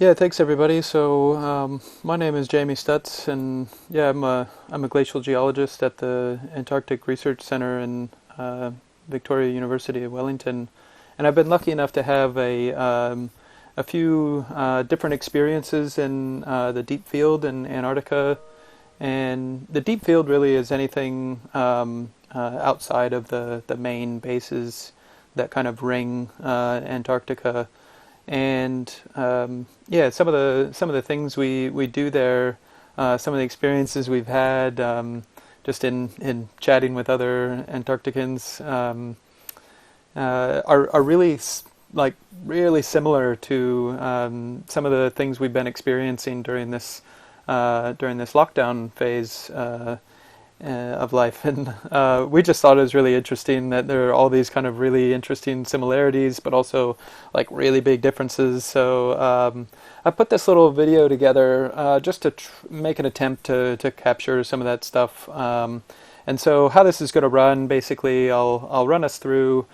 Yeah, thanks everybody. My name is Jamey Stutz, and yeah, I'm a glacial geologist at the Antarctic Research Centre in Victoria University of Wellington, and I've been lucky enough to have a few different experiences in the deep field in Antarctica, and the deep field really is anything outside of the main bases that kind of ring Antarctica. And yeah, some of the things we do there, some of the experiences we've had, just in chatting with other Antarcticans, are really really similar to some of the things we've been experiencing during this lockdown phase of life. And we just thought it was really interesting that there are all these kind of really interesting similarities, but also like really big differences. So I put this little video together just to make an attempt to capture some of that stuff. And so how this is going to run, basically, I'll run us through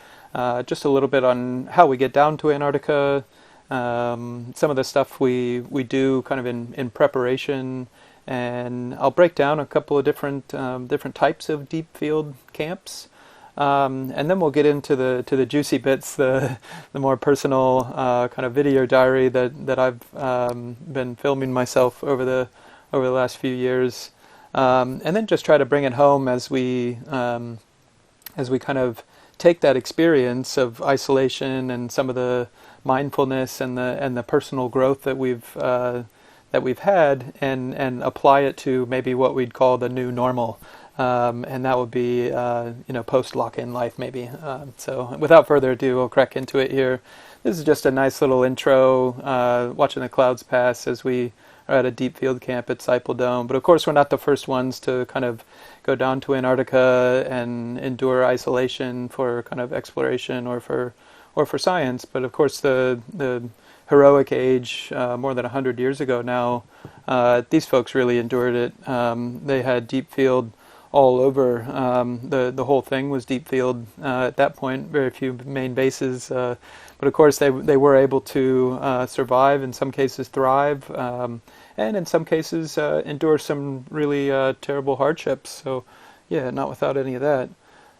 just a little bit on how we get down to Antarctica, some of the stuff we do kind of in preparation. And I'll break down a couple of different types of deep field camps, and then we'll get into the juicy bits, the more personal kind of video diary that I've been filming myself over the last few years, and then just try to bring it home as we kind of take that experience of isolation and some of the mindfulness and the personal growth that we've had, and apply it to maybe what we'd call the new normal, and that would be post lock-in life maybe. So without further ado, we'll crack into it here. This is just a nice little intro, watching the clouds pass as we are at a deep field camp at Seipel Dome. But of course, we're not the first ones to kind of go down to Antarctica and endure isolation for kind of exploration or for science. But of course, the heroic age, more than 100 years ago now, these folks really endured it. They had deep field all over. The whole thing was deep field at that point. Very few main bases, but of course they were able to survive, in some cases thrive, and in some cases endure some really terrible hardships. So yeah, not without any of that.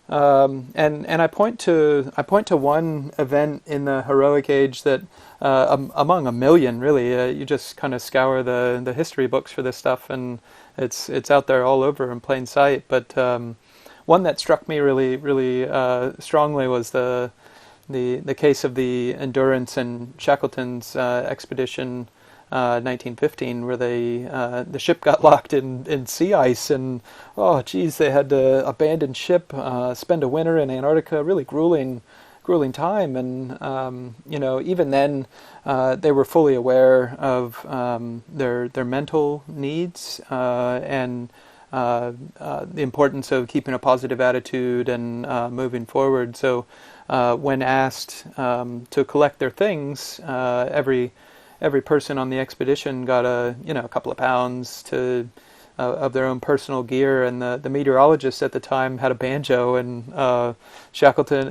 And I point to one event in the heroic age that among a million, really, you just kind of scour the history books for this stuff, and it's out there all over in plain sight. But one that struck me really strongly was the case of the Endurance and Shackleton's expedition, 1915, where the ship got locked in sea ice, and oh geez, they had to abandon ship, spend a winter in Antarctica, really grueling time. And even then, they were fully aware of their mental needs, and the importance of keeping a positive attitude and moving forward. So when asked to collect their things, every person on the expedition got a couple of pounds of their own personal gear, and the meteorologist at the time had a banjo, and Shackleton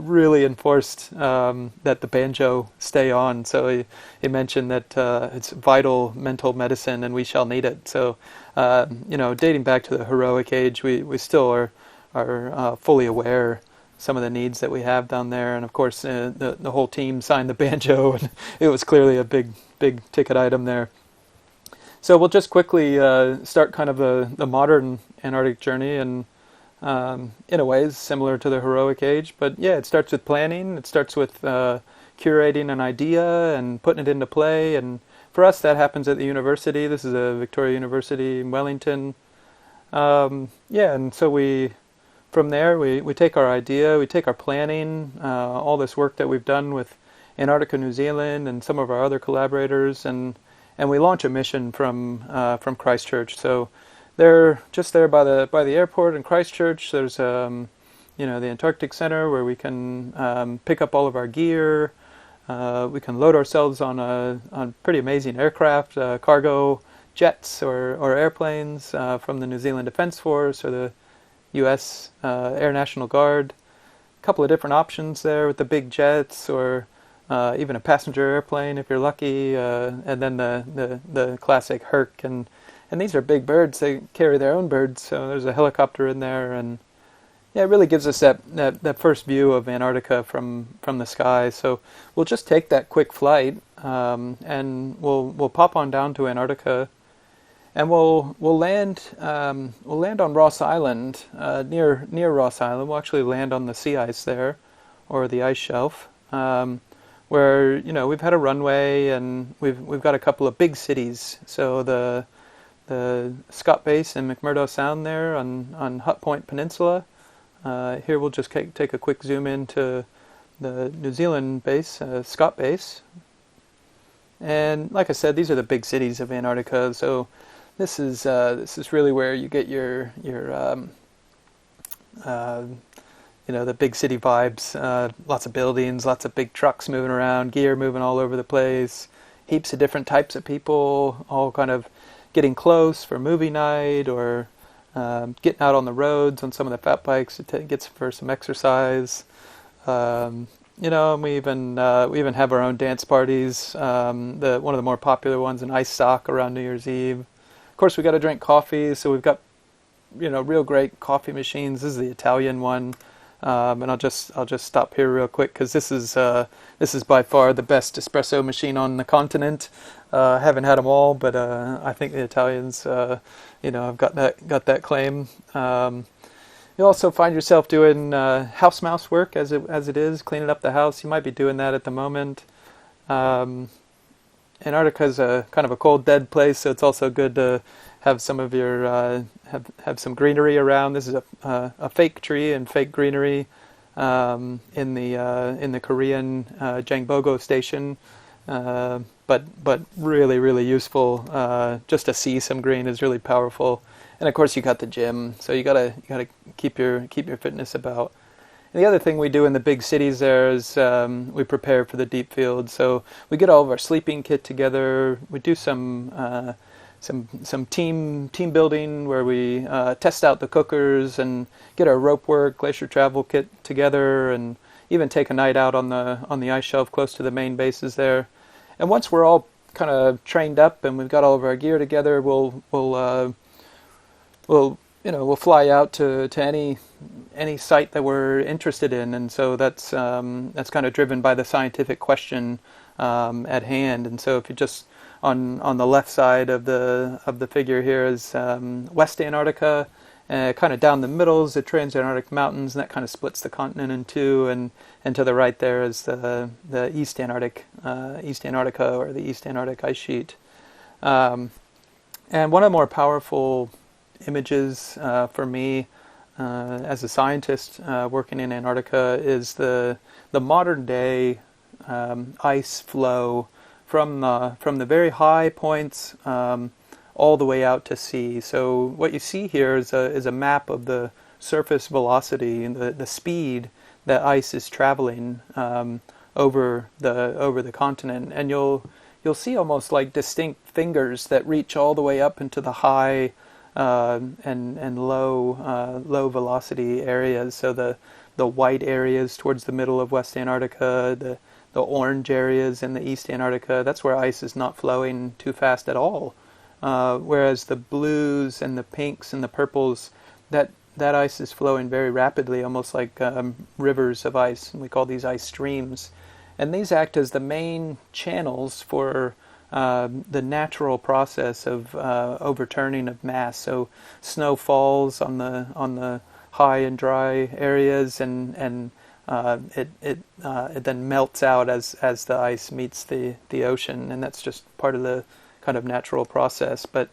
really enforced that the banjo stay on. So he mentioned that it's vital mental medicine and we shall need it. So dating back to the heroic age, we still are fully aware some of the needs that we have down there. And of course the whole team signed the banjo, and it was clearly a big ticket item there. So we'll just quickly start kind of the modern Antarctic journey, and in a way is similar to the heroic age. But yeah, it starts with planning. It starts with curating an idea and putting it into play. And for us, that happens at the university. This is a Victoria University in Wellington. And so from there, we take our idea, we take our planning, all this work that we've done with Antarctica New Zealand and some of our other collaborators, and we launch a mission from Christchurch. So they're just there by the airport in Christchurch. There's the Antarctic Centre where we can pick up all of our gear. We can load ourselves on pretty amazing aircraft, cargo jets or airplanes from the New Zealand Defence Force or the U.S. Air National Guard. A couple of different options there with the big jets, or even a passenger airplane if you're lucky, and then the classic Herc, and these are big birds. They carry their own birds, so there's a helicopter in there, and yeah, it really gives us that first view of Antarctica from the sky. So we'll just take that quick flight, and we'll pop on down to Antarctica, and we'll land on Ross Island, near Ross Island. We'll actually land on the sea ice there, or the ice shelf, where we've had a runway, and we've got a couple of big cities. So the Scott Base and McMurdo Sound there on Hut Point Peninsula. Here we'll just take a quick zoom into the New Zealand base, Scott Base. And like I said, these are the big cities of Antarctica. So this is really where you get your the big city vibes. Lots of buildings, lots of big trucks moving around, gear moving all over the place, heaps of different types of people, all kind of getting close for movie night, or getting out on the roads on some of the fat bikes to get for some exercise. And we even have our own dance parties. One of the more popular ones, an ice sock around New Year's Eve. Of course, we got to drink coffee, so we've got real great coffee machines. This is the Italian one, and I'll just stop here real quick because this is by far the best espresso machine on the continent. Haven't had them all, but I think the Italians, have got that claim. You also find yourself doing house mouse work as it is, cleaning up the house. You might be doing that at the moment. Antarctica is a kind of a cold, dead place, so it's also good to have some of your have some greenery around. This is a fake tree and fake greenery in the Korean Jangbogo station. But really, really useful. Just to see some green is really powerful. And of course, you got the gym, so you gotta keep your fitness about. And the other thing we do in the big cities there is we prepare for the deep field. So we get all of our sleeping kit together. We do some team building where we test out the cookers and get our rope work, glacier travel kit together, and even take a night out on the ice shelf close to the main bases there. And once we're all kind of trained up and we've got all of our gear together, we'll fly out to any site that we're interested in. And so that's kind of driven by the scientific question at hand. And so if you just on the left side of the figure here is West Antarctica. Kind of down the middle is the Transantarctic Mountains, and that kind of splits the continent in two. And to the right there is the East Antarctica, or the East Antarctic ice sheet. And one of the more powerful images for me as a scientist working in Antarctica is the modern day ice flow from the very high points all the way out to sea. So what you see here is a map of the surface velocity and the speed that ice is traveling over the continent, and you'll see almost like distinct fingers that reach all the way up into the high and low velocity areas. So the white areas towards the middle of West Antarctica, the orange areas in the East Antarctica, that's where ice is not flowing too fast at all. Whereas the blues and the pinks and the purples, that ice is flowing very rapidly, almost like rivers of ice, and we call these ice streams. And these act as the main channels for the natural process of overturning of mass. So snow falls on the high and dry areas, and it then melts out as the ice meets the ocean, and that's just part of the kind of natural process. But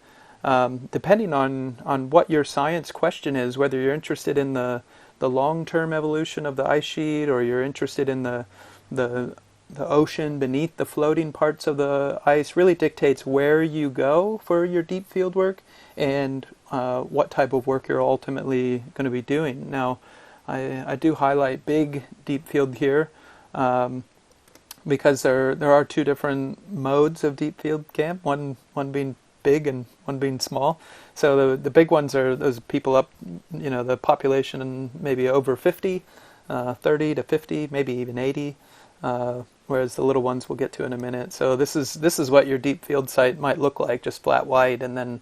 depending on what your science question is, whether you're interested in the long-term evolution of the ice sheet, or you're interested in the ocean beneath the floating parts of the ice, really dictates where you go for your deep field work and what type of work you're ultimately going to be doing. Now, I do highlight big deep field here because there are two different modes of deep field camp, one being big and one being small. So the big ones are those people up, the population maybe over 50, 30 to 50, maybe even 80. whereas the little ones we'll get to in a minute. So this is what your deep field site might look like, just flat white, and then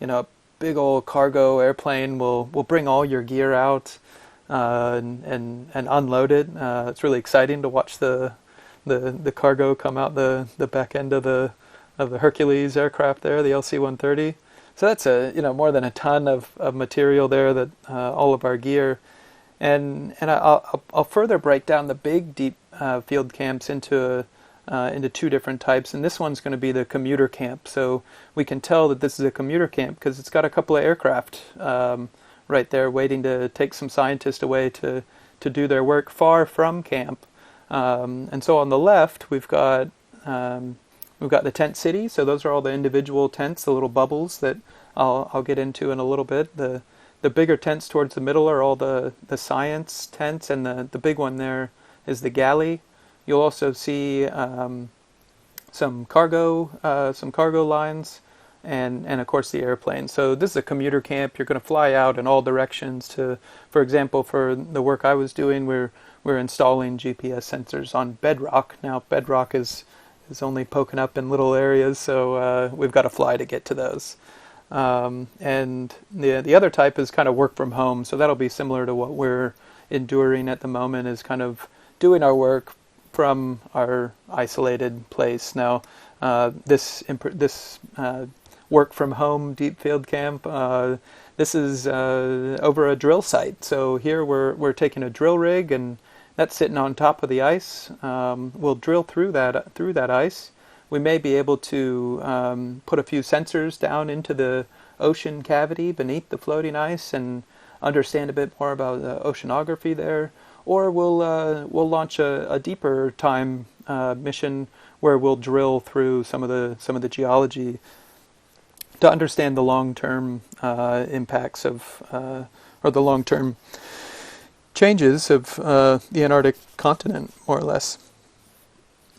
a big old cargo airplane will bring all your gear out and unload it. It's really exciting to watch the cargo come out the back end of the Hercules aircraft there, the LC-130. So that's more than a ton of material there, that all of our gear. And I'll further break down the big deep field camps into two different types, and this one's going to be the commuter camp. So we can tell that this is a commuter camp because it's got a couple of aircraft right there waiting to take some scientists away to do their work far from camp. And so on the left we've got the tent city. So those are all the individual tents, the little bubbles that I'll get into in a little bit. The bigger tents towards the middle are all the science tents, and the big one there is the galley. You'll also see some cargo lines, and of course the airplane. So this is a commuter camp. You're going to fly out in all directions to, for example, for the work I was doing, we're installing GPS sensors on bedrock. Now bedrock is only poking up in little areas, so we've got to fly to get to those. And the other type is kind of work from home, so that'll be similar to what we're enduring at the moment, is kind of doing our work from our isolated place. Now, this work from home deep field camp, this is over a drill site. So here we're taking a drill rig, and that's sitting on top of the ice. We'll drill through that ice. We may be able to put a few sensors down into the ocean cavity beneath the floating ice and understand a bit more about the oceanography there. Or we'll launch a deeper time mission where we'll drill through some of the geology to understand the long-term impacts of or the long-term changes of the Antarctic continent, more or less.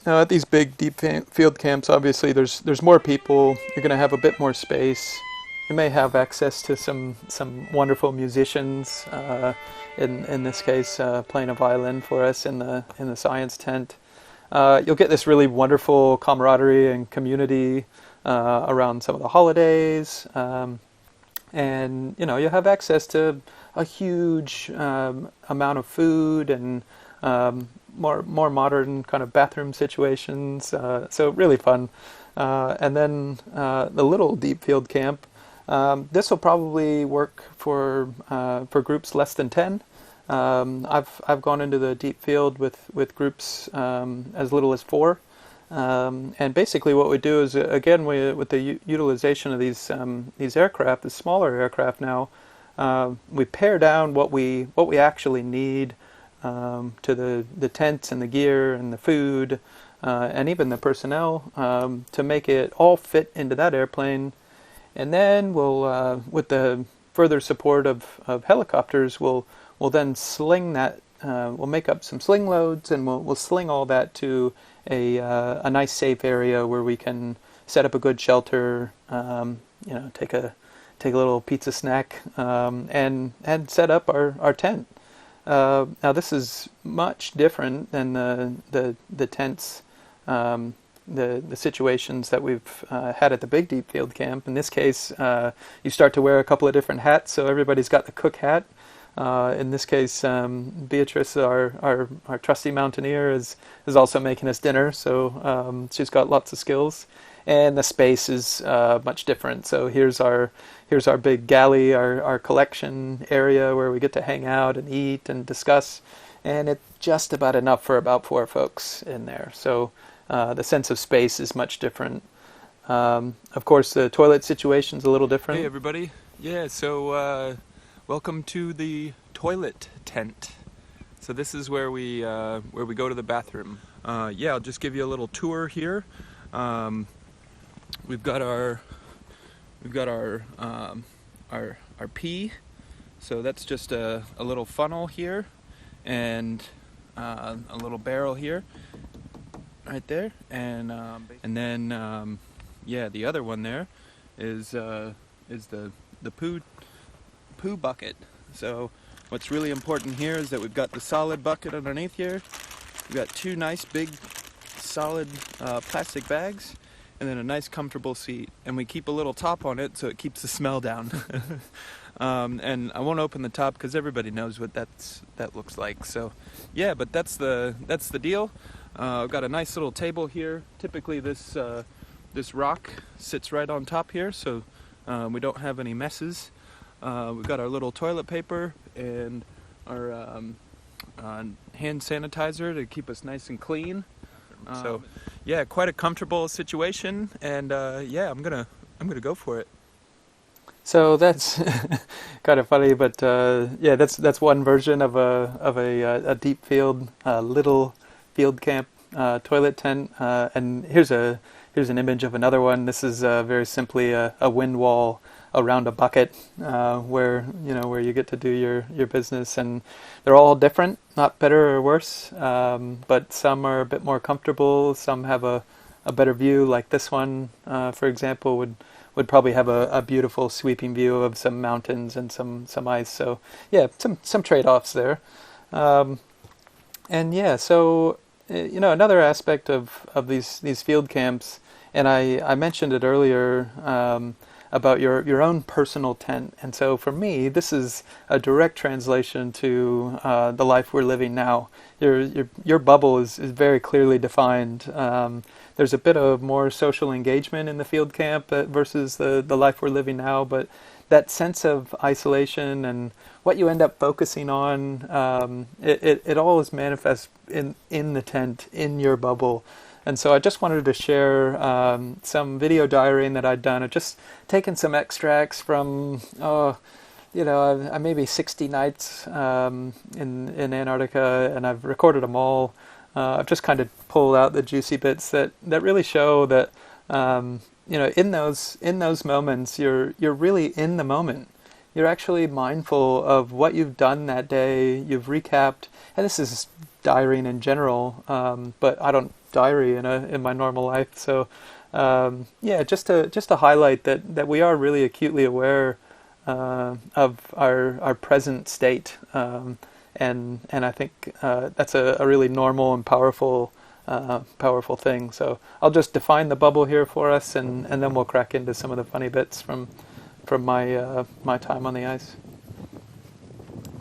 Now, at these big deep field camps, obviously there's more people. You're going to have a bit more space. You may have access to some wonderful musicians. In this case, playing a violin for us in the science tent. You'll get this really wonderful camaraderie and community around some of the holidays, and you'll have access to a huge amount of food and more modern kind of bathroom situations. So really fun. And then the little deep field camp. This will probably work for groups less than 10. I've gone into the deep field with groups as little as 4. And basically what we do is, again, with the utilization of these aircraft, the smaller aircraft now, we pare down what we actually need to the tents and the gear and the food and even the personnel to make it all fit into that airplane. And then we'll, with the further support of helicopters, we'll then sling that. We'll make up some sling loads, and we'll sling all that to a nice safe area where we can set up a good shelter. Take a little pizza snack and set up our tent. Now this is much different than the tents. The situations that we've had at the big deep field camp. In this case, you start to wear a couple of different hats, so everybody's got the cook hat. In this case, Beatrice, our trusty mountaineer, is also making us dinner, so she's got lots of skills. And the space is much different. So here's our big galley, our collection area where we get to hang out and eat and discuss, and it's just about enough for about 4 folks in there. So the sense of space is much different. Of course, the toilet situation's a little different. Hey everybody. Yeah, so welcome to the toilet tent. So this is where we go to the bathroom. I'll just give you a little tour here. We've got our pee. So that's just a little funnel here, and a little barrel here, right there, and then the other one there is the poo bucket. So what's really important here is that we've got the solid bucket underneath here, We've got two nice big solid plastic bags, and then a nice comfortable seat, and we keep a little top on it so it keeps the smell down. And I won't open the top because everybody knows what that looks like. So yeah, but that's the deal. I've got a nice little table here. Typically this rock sits right on top here, so we don't have any messes. We've got our little toilet paper and our hand sanitizer to keep us nice and clean. So yeah, quite a comfortable situation, and yeah, I'm gonna go for it. So that's kind of funny, but yeah, that's one version of a deep field little field camp toilet tent, and here's an image of another one. This is very simply a wind wall around a bucket, where you get to do your business, and they're all different, not better or worse, but some are a bit more comfortable. Some have a better view, like this one, for example, would probably have a beautiful sweeping view of some mountains and some ice. So yeah, some trade-offs there. And yeah, so another aspect of these field camps, and I mentioned it earlier, about your own personal tent. And so for me, this is a direct translation to the life we're living now. Your bubble is very clearly defined. There's a bit of more social engagement in the field camp versus the life we're living now, but that sense of isolation and what you end up focusing on, it all is manifest in the tent, in your bubble. And so I just wanted to share some video diarying that I'd done. I've just taken some extracts from, maybe 60 nights in Antarctica, and I've recorded them all. I've just kind of pulled out the juicy bits that really show that in those moments you're really in the moment. You're actually mindful of what you've done that day. You've recapped, and this is diarying in general, but I don't diary in my normal life. So yeah, just to highlight that we are really acutely aware of our present state, and I think that's a really normal and powerful thing. So I'll just define the bubble here for us, and then we'll crack into some of the funny bits from my time on the ice.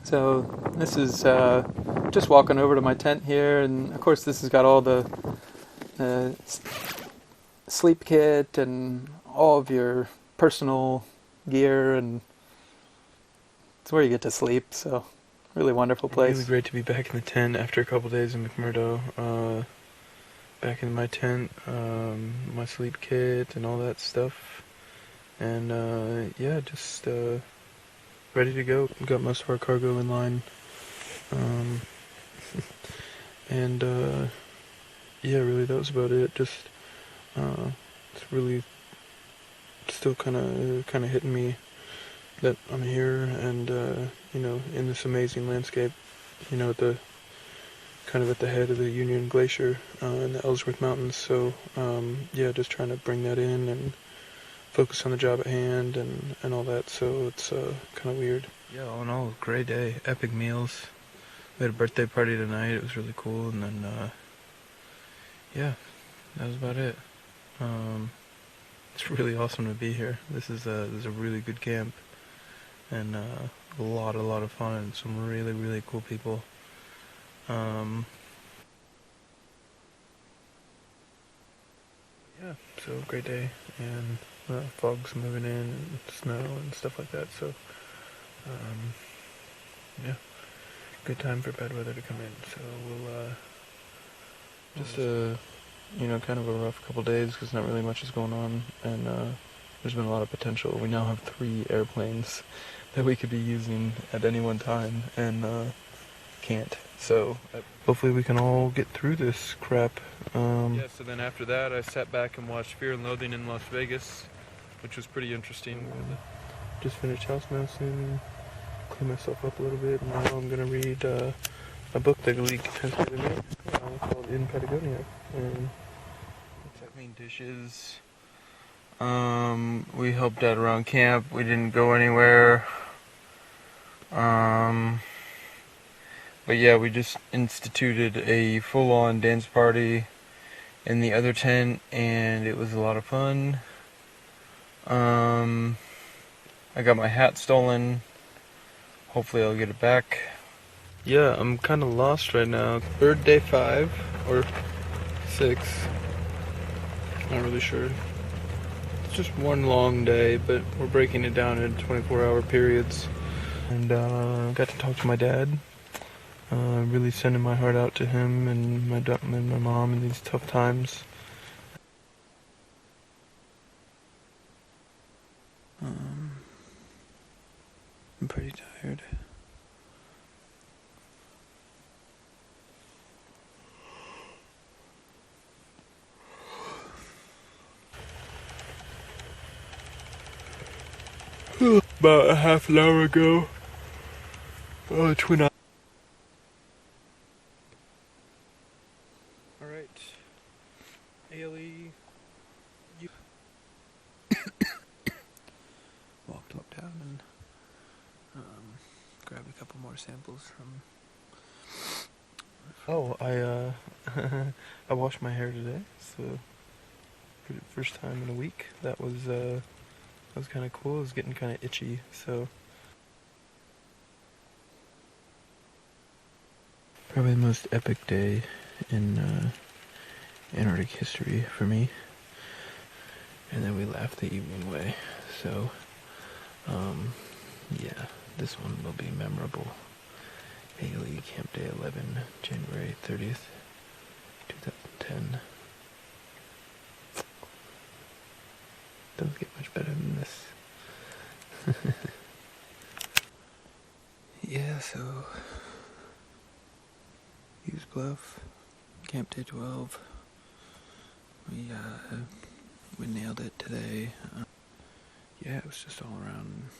So this is just walking over to my tent here, and of course this has got all the sleep kit and all of your personal gear, and it's where you get to sleep. So really wonderful place. Really great to be back in the tent after a couple days in McMurdo. Back in my tent, my sleep kit and all that stuff, and yeah, just ready to go. Got most of our cargo in line, and yeah, really that was about it. Just it's really still kind of hitting me that I'm here, and in this amazing landscape, at the kind of at the head of the Union Glacier in the Ellsworth Mountains. So yeah, just trying to bring that in and focus on the job at hand and all that. So it's kind of weird. Yeah, all in all, great day. Epic meals. We had a birthday party tonight. It was really cool, and then yeah, that was about it. It's really awesome to be here. This is a really good camp, and a lot of fun, and some really cool people. Yeah, so great day, and fog's moving in, and snow and stuff like that. So yeah, good time for bad weather to come in. So we'll just kind of a rough couple days because not really much is going on, and there's been a lot of potential. We now have 3 airplanes that we could be using at any one time, and can't. So hopefully we can all get through this crap. Yeah, so then after that I sat back and watched Fear and Loathing in Las Vegas, which was pretty interesting. Just finished house mousing, clean myself up a little bit, and now I'm going to read a book that Galik sent me the other day called In Patagonia. Clean dishes. We helped Dad around camp. We didn't go anywhere. But yeah, we just instituted a full-on dance party in the other tent, and it was a lot of fun. I got my hat stolen. Hopefully I'll get it back. Yeah, I'm kind of lost right now. Third day 5 or 6. Not really sure. It's just one long day, but we're breaking it down into 24-hour periods. And got to talk to my dad. Really sending my heart out to him and my mom in these tough times. I'm pretty tired. About a half an hour ago. Twin. Alright. Haley. Walked up down and grabbed a couple more samples from. Oh, I washed my hair today, so for the first time in a week. That was kind of cool. It was getting kind of itchy, so probably the most epic day in Antarctic history for me. And then we left the evening way, so yeah, this one will be memorable. Haley, Camp Day 11, January 30th, 2010. Doesn't get much better than this. Yeah, so Hughes Bluff, Camp Day 12. We nailed it today. Yeah, it was just all around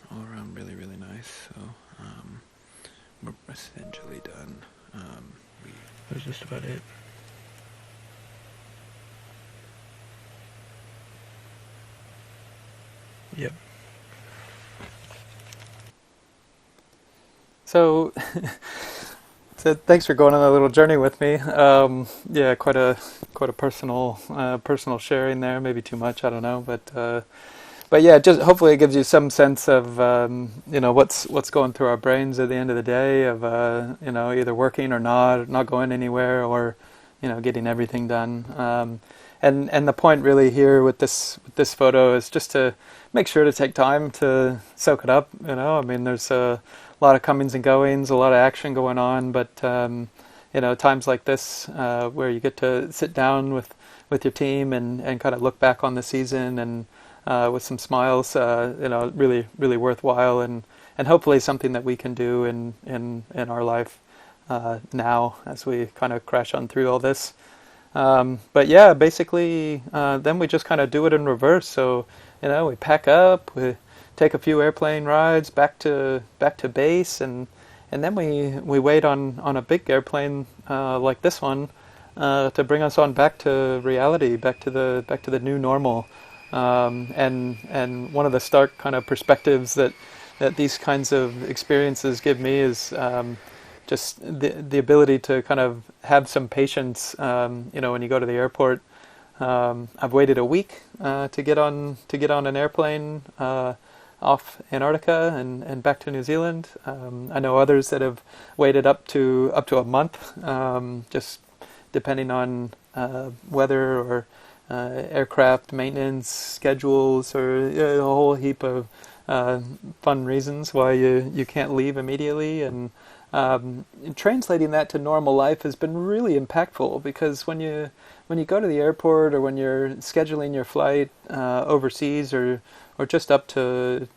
really, really nice. So we're essentially done. That was just about it. Yep. So, so thanks for going on a little journey with me. Yeah, quite a personal sharing there. Maybe too much, I don't know, but yeah, just hopefully it gives you some sense of what's going through our brains at the end of the day of either working or not going anywhere, or getting everything done. And the point really here with this photo is just to make sure to take time to soak it up. I mean, there's a lot of comings and goings, a lot of action going on, but times like this where you get to sit down with your team and kind of look back on the season and with some smiles, really, really worthwhile, and hopefully something that we can do in our life now as we kind of crash on through all this. But yeah, basically, then we just kind of do it in reverse. So, we pack up, we take a few airplane rides back to base, and then we wait on a big airplane like this one to bring us on back to reality, back to the new normal. And one of the stark kind of perspectives that these kinds of experiences give me is just the ability to kind of have some patience. When you go to the airport, I've waited a week to get on an airplane off Antarctica and back to New Zealand. I know others that have waited up to a month, just depending on weather or aircraft maintenance schedules, or a whole heap of fun reasons why you can't leave immediately. And translating that to normal life has been really impactful, because when you go to the airport, or when you're scheduling your flight overseas, or just up to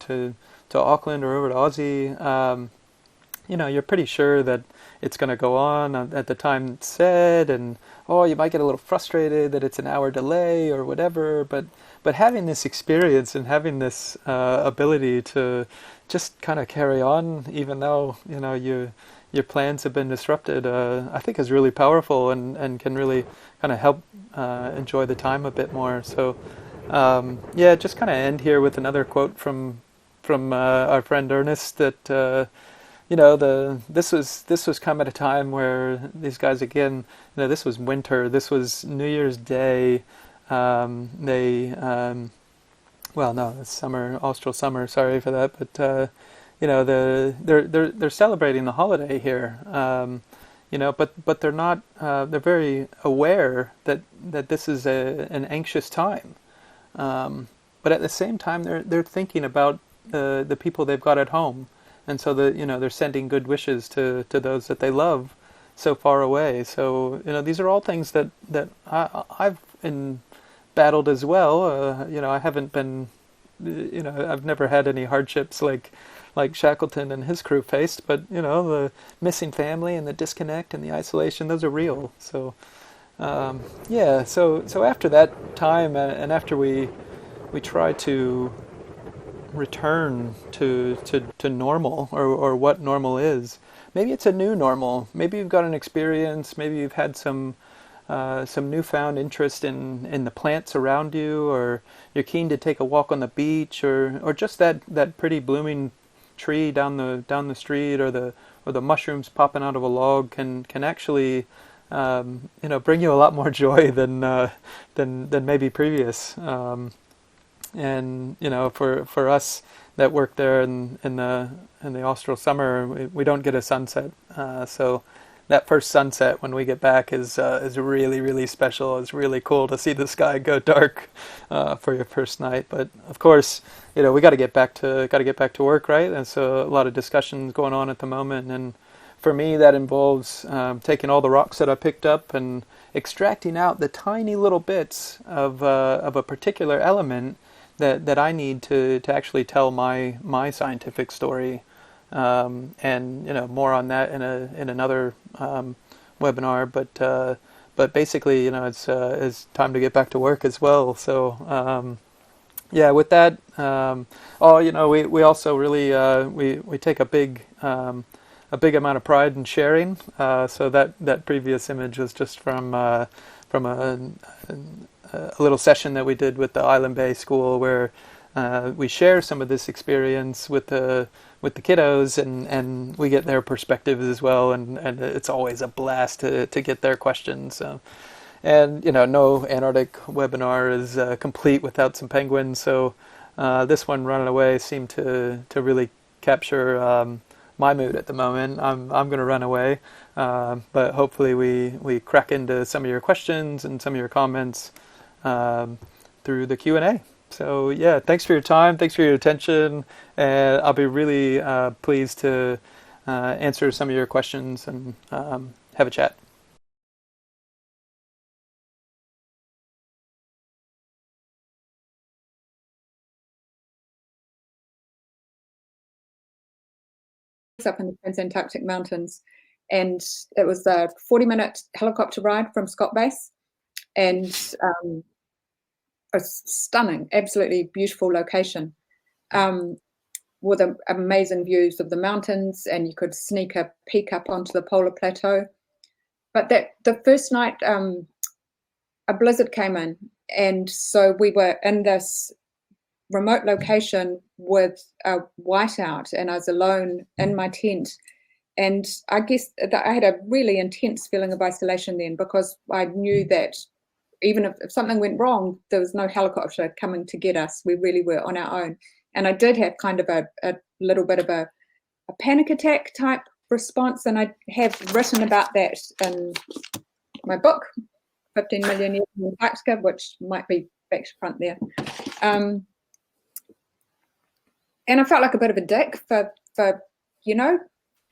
Auckland or over to Aussie, you're pretty sure that it's going to go on at the time it's said, and you might get a little frustrated that it's an hour delay or whatever, but having this experience and having this ability to just kind of carry on, even though your plans have been disrupted, I think is really powerful, and can really kind of help enjoy the time a bit more. So just kind of end here with another quote from our friend Ernest that this was come at a time where these guys again, this was winter, this was New Year's Day. They well, no, it's summer, austral summer. Sorry for that, but they're celebrating the holiday here. But they're not. They're very aware that this is an anxious time. But at the same time, they're thinking about the people they've got at home, and so they're sending good wishes to those that they love so far away. So these are all things that I've battled as well. I haven't been, I've never had any hardships like Shackleton and his crew faced, but the missing family and the disconnect and the isolation, those are real. So yeah, so after that time, and after we try to return to normal, or what normal is. Maybe it's a new normal. Maybe you've got an experience. Maybe you've had some newfound interest in the plants around you, or you're keen to take a walk on the beach, or just that pretty blooming tree down the street, or the mushrooms popping out of a log can actually bring you a lot more joy than maybe previous. And for us that work there in the austral summer, we don't get a sunset. So that first sunset when we get back is really, really special. It's really cool to see the sky go dark for your first night. But of course, we got to get back to work, right? And so a lot of discussions going on at the moment. And for me, that involves taking all the rocks that I picked up and extracting out the tiny little bits of a particular element that I need to actually tell my scientific story. And more on that in another webinar. But basically, it's time to get back to work as well. So yeah, with that, we also really we take a big amount of pride in sharing. So that previous image was just from a little session that we did with the Island Bay School, where we share some of this experience with the kiddos, and we get their perspectives as well, and it's always a blast to get their questions. And no Antarctic webinar is complete without some penguins, so this one, Running Away, seemed to really capture my mood at the moment. I'm going to run away, but hopefully we crack into some of your questions and some of your comments through the Q&A. So yeah, thanks for your time, thanks for your attention, and I'll be really pleased to answer some of your questions and have a chat. Up in the Transantarctic Mountains, and it was a 40-minute helicopter ride from Scott Base, and a stunning, absolutely beautiful location, with amazing views of the mountains, and you could sneak a peek up onto the polar plateau. But the first night, a blizzard came in, and so we were in this remote location with a whiteout, and I was alone in my tent. And I guess that I had a really intense feeling of isolation then, because I knew that even if something went wrong, there was no helicopter coming to get us. We really were on our own. And I did have kind of a little bit of a panic attack type response, and I have written about that in my book, 15 Million Years in Antarctica, which might be back to front there. And I felt like a bit of a dick for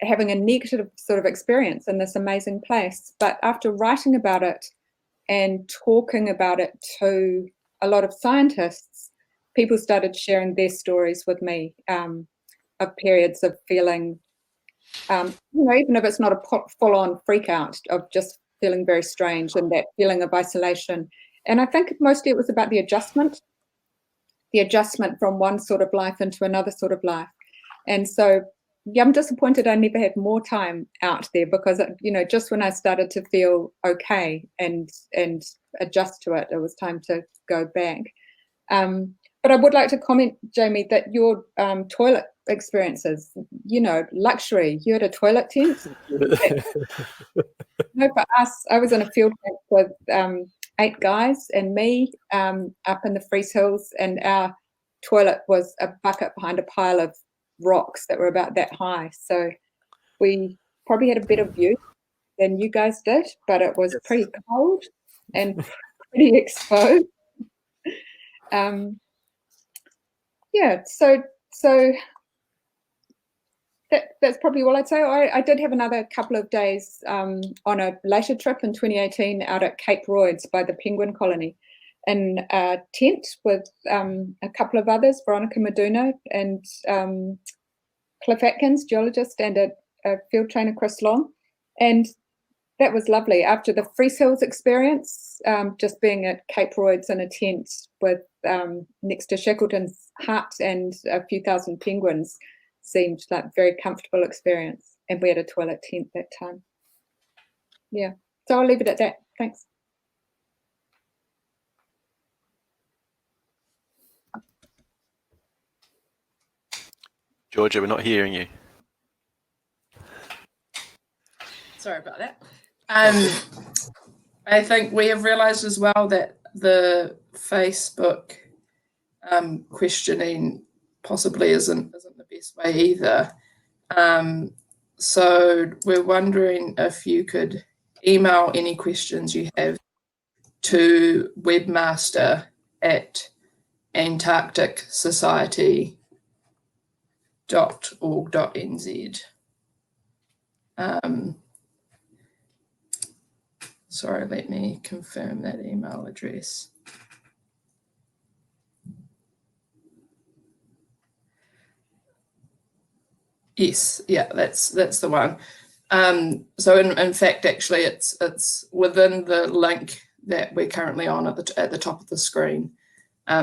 having a negative sort of experience in this amazing place. But after writing about it and talking about it to a lot of scientists, people started sharing their stories with me of periods of feeling, even if it's not a full-on freak out, of just feeling very strange and that feeling of isolation. And I think mostly it was about the adjustment from one sort of life into another sort of life. And so, yeah, I'm disappointed I never had more time out there, because, just when I started to feel okay and adjust to it, it was time to go back. But I would like to comment, Jamey, that your toilet experiences, luxury. You had a toilet tent. No, for us, I was on a field trip with 8 guys and me up in the Freeze Hills, and our toilet was a bucket behind a pile of rocks that were about that high. So we probably had a better view than you guys did, but it was pretty cold and pretty exposed. So that's probably all I'd say. I did have another couple of days on a later trip in 2018 out at Cape Royds by the penguin colony in a tent with a couple of others, Veronica Meduna and Cliff Atkins, geologist, and a field trainer, Chris Long. And that was lovely. After the Freeze Hills experience, just being at Cape Royds in a tent with next to Shackleton's hut and a few thousand penguins seemed like a very comfortable experience. And we had a toilet tent that time. Yeah, so I'll leave it at that. Thanks. Georgia, we're not hearing you. Sorry about that. I think we have realised as well that the Facebook questioning possibly isn't the best way either. So we're wondering if you could email any questions you have to webmaster@antarcticsociety.org.nz. Sorry, let me confirm that email address. Yes, yeah, that's the one. So in fact, actually, it's within the link that we're currently on at the top of the screen.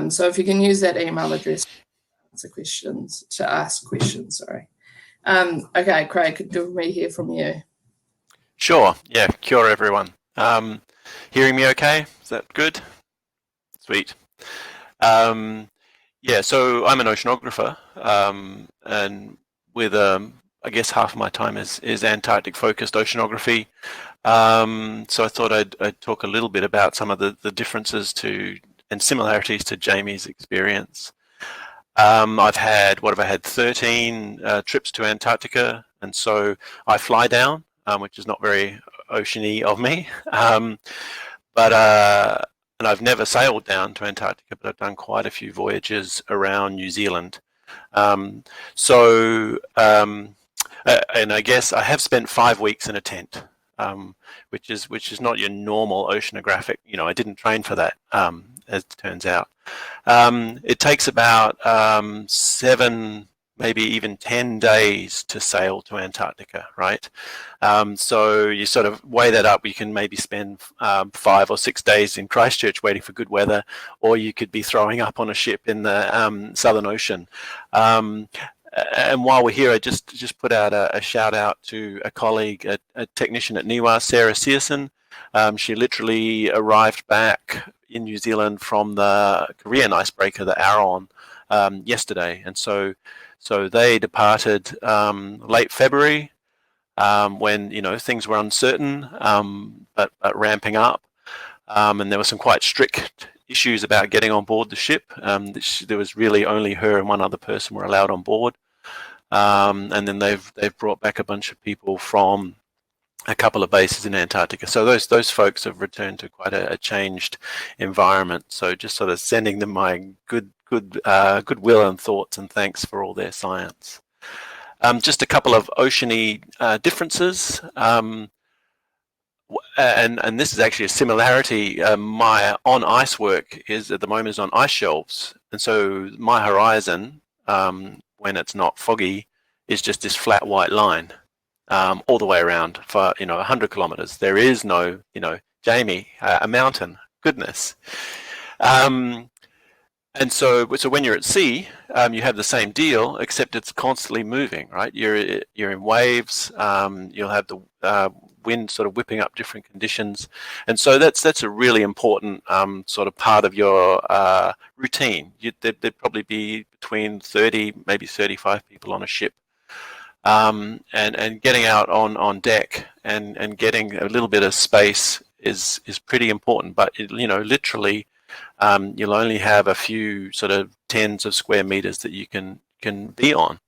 So if you can use that email address to ask questions. Sorry. Okay, Craig, do we hear from you? Sure. Yeah. Kia ora, everyone. Hearing me okay? Is that good? Sweet. Yeah, so I'm an oceanographer, and with I guess half of my time is Antarctic focused oceanography. So I thought I'd talk a little bit about some of the differences and similarities to Jamey's experience. I've had 13 trips to Antarctica, and so I fly down, which is not very oceany of me. And I've never sailed down to Antarctica, but I've done quite a few voyages around New Zealand. And I guess I have spent 5 weeks in a tent, which is not your normal oceanographic. I didn't train for that, as it turns out. It takes about 7, maybe even 10 days to sail to Antarctica, right? So you sort of weigh that up. You can maybe spend 5 or 6 days in Christchurch waiting for good weather, or you could be throwing up on a ship in the Southern Ocean. And while we're here, I just put out a shout out to a colleague, a technician at NIWA, Sarah Searson. She literally arrived back in New Zealand from the Korean icebreaker, the Aron, yesterday. And so they departed late February, when things were uncertain, but ramping up, and there were some quite strict issues about getting on board the ship. There was really only her and one other person were allowed on board, and then they've brought back a bunch of people from a couple of bases in Antarctica. So those folks have returned to quite a changed environment. So just sort of sending them my goodwill and thoughts and thanks for all their science. Just a couple of oceany differences, and this is actually a similarity. My on ice work is at the moment is on ice shelves, and so my horizon, when it's not foggy, is just this flat white line, all the way around for 100 kilometers. There is no Jamey, a mountain. Goodness. And so when you're at sea, you have the same deal, except it's constantly moving, right? You're in waves. You'll have the wind sort of whipping up different conditions. And so that's a really important sort of part of your routine. There'd probably be between 30, maybe 35 people on a ship. And getting out on deck and getting a little bit of space is pretty important. But literally, you'll only have a few sort of tens of square meters that you can be on.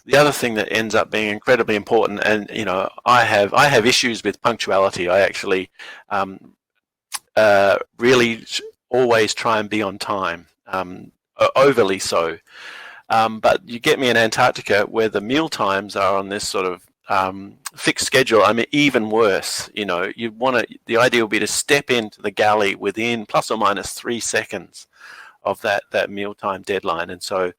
The other thing that ends up being incredibly important, and I have issues with punctuality. I actually really always try and be on time, overly so. But you get me in Antarctica where the meal times are on this sort of fixed schedule. I mean, even worse. The idea would be to step into the galley within plus or minus 3 seconds of that mealtime deadline. And so,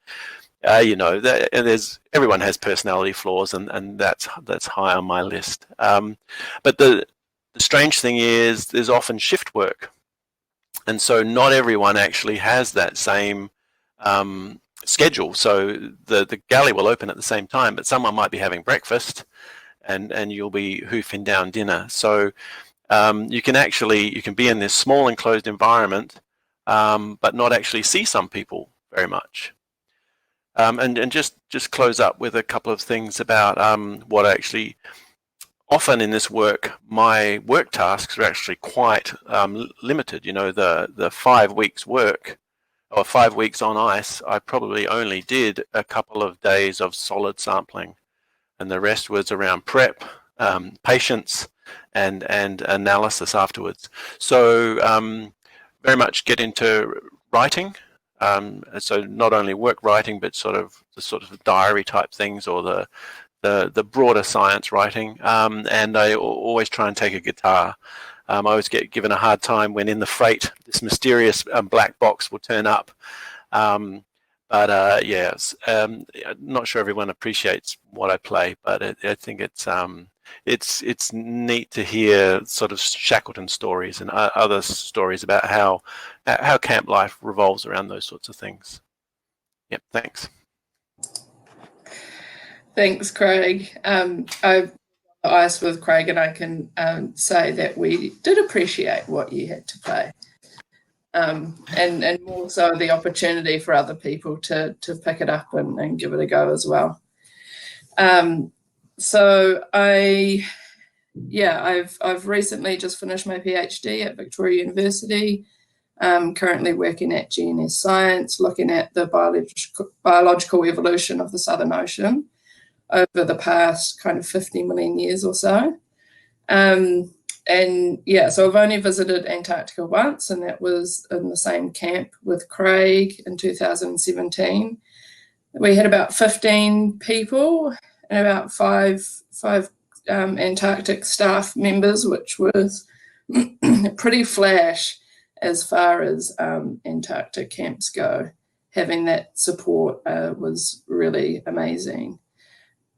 everyone has personality flaws, and that's high on my list. But the strange thing is, there's often shift work, and so not everyone actually has that same schedule. So the galley will open at the same time, but someone might be having breakfast and you'll be hoofing down dinner. So you can be in this small enclosed environment, but not actually see some people very much. And just close up with a couple of things about what actually, often in this work, my work tasks are actually quite limited. The 5 weeks work, or 5 weeks on ice, I probably only did a couple of days of solid sampling, and the rest was around prep, patience, and analysis afterwards. So very much get into writing. So not only work writing, but the sort of diary type things, or the broader science writing. And I always try and take a guitar. I always get given a hard time when in the freight this mysterious black box will turn up. But yes, not sure everyone appreciates what I play, but I think it's neat to hear sort of Shackleton stories and other stories about how camp life revolves around those sorts of things. Yep, thanks. Thanks, Craig. I've ice with Craig, and I can say that we did appreciate what you had to play, and more so the opportunity for other people to pick it up and give it a go as well. So I've recently just finished my PhD at Victoria University. Currently working at GNS Science, looking at the biological evolution of the Southern Ocean over the past kind of 50 million years or so. So I've only visited Antarctica once, and that was in the same camp with Craig in 2017. We had about 15 people and about five Antarctic staff members, which was pretty flash as far as Antarctic camps go. Having that support was really amazing.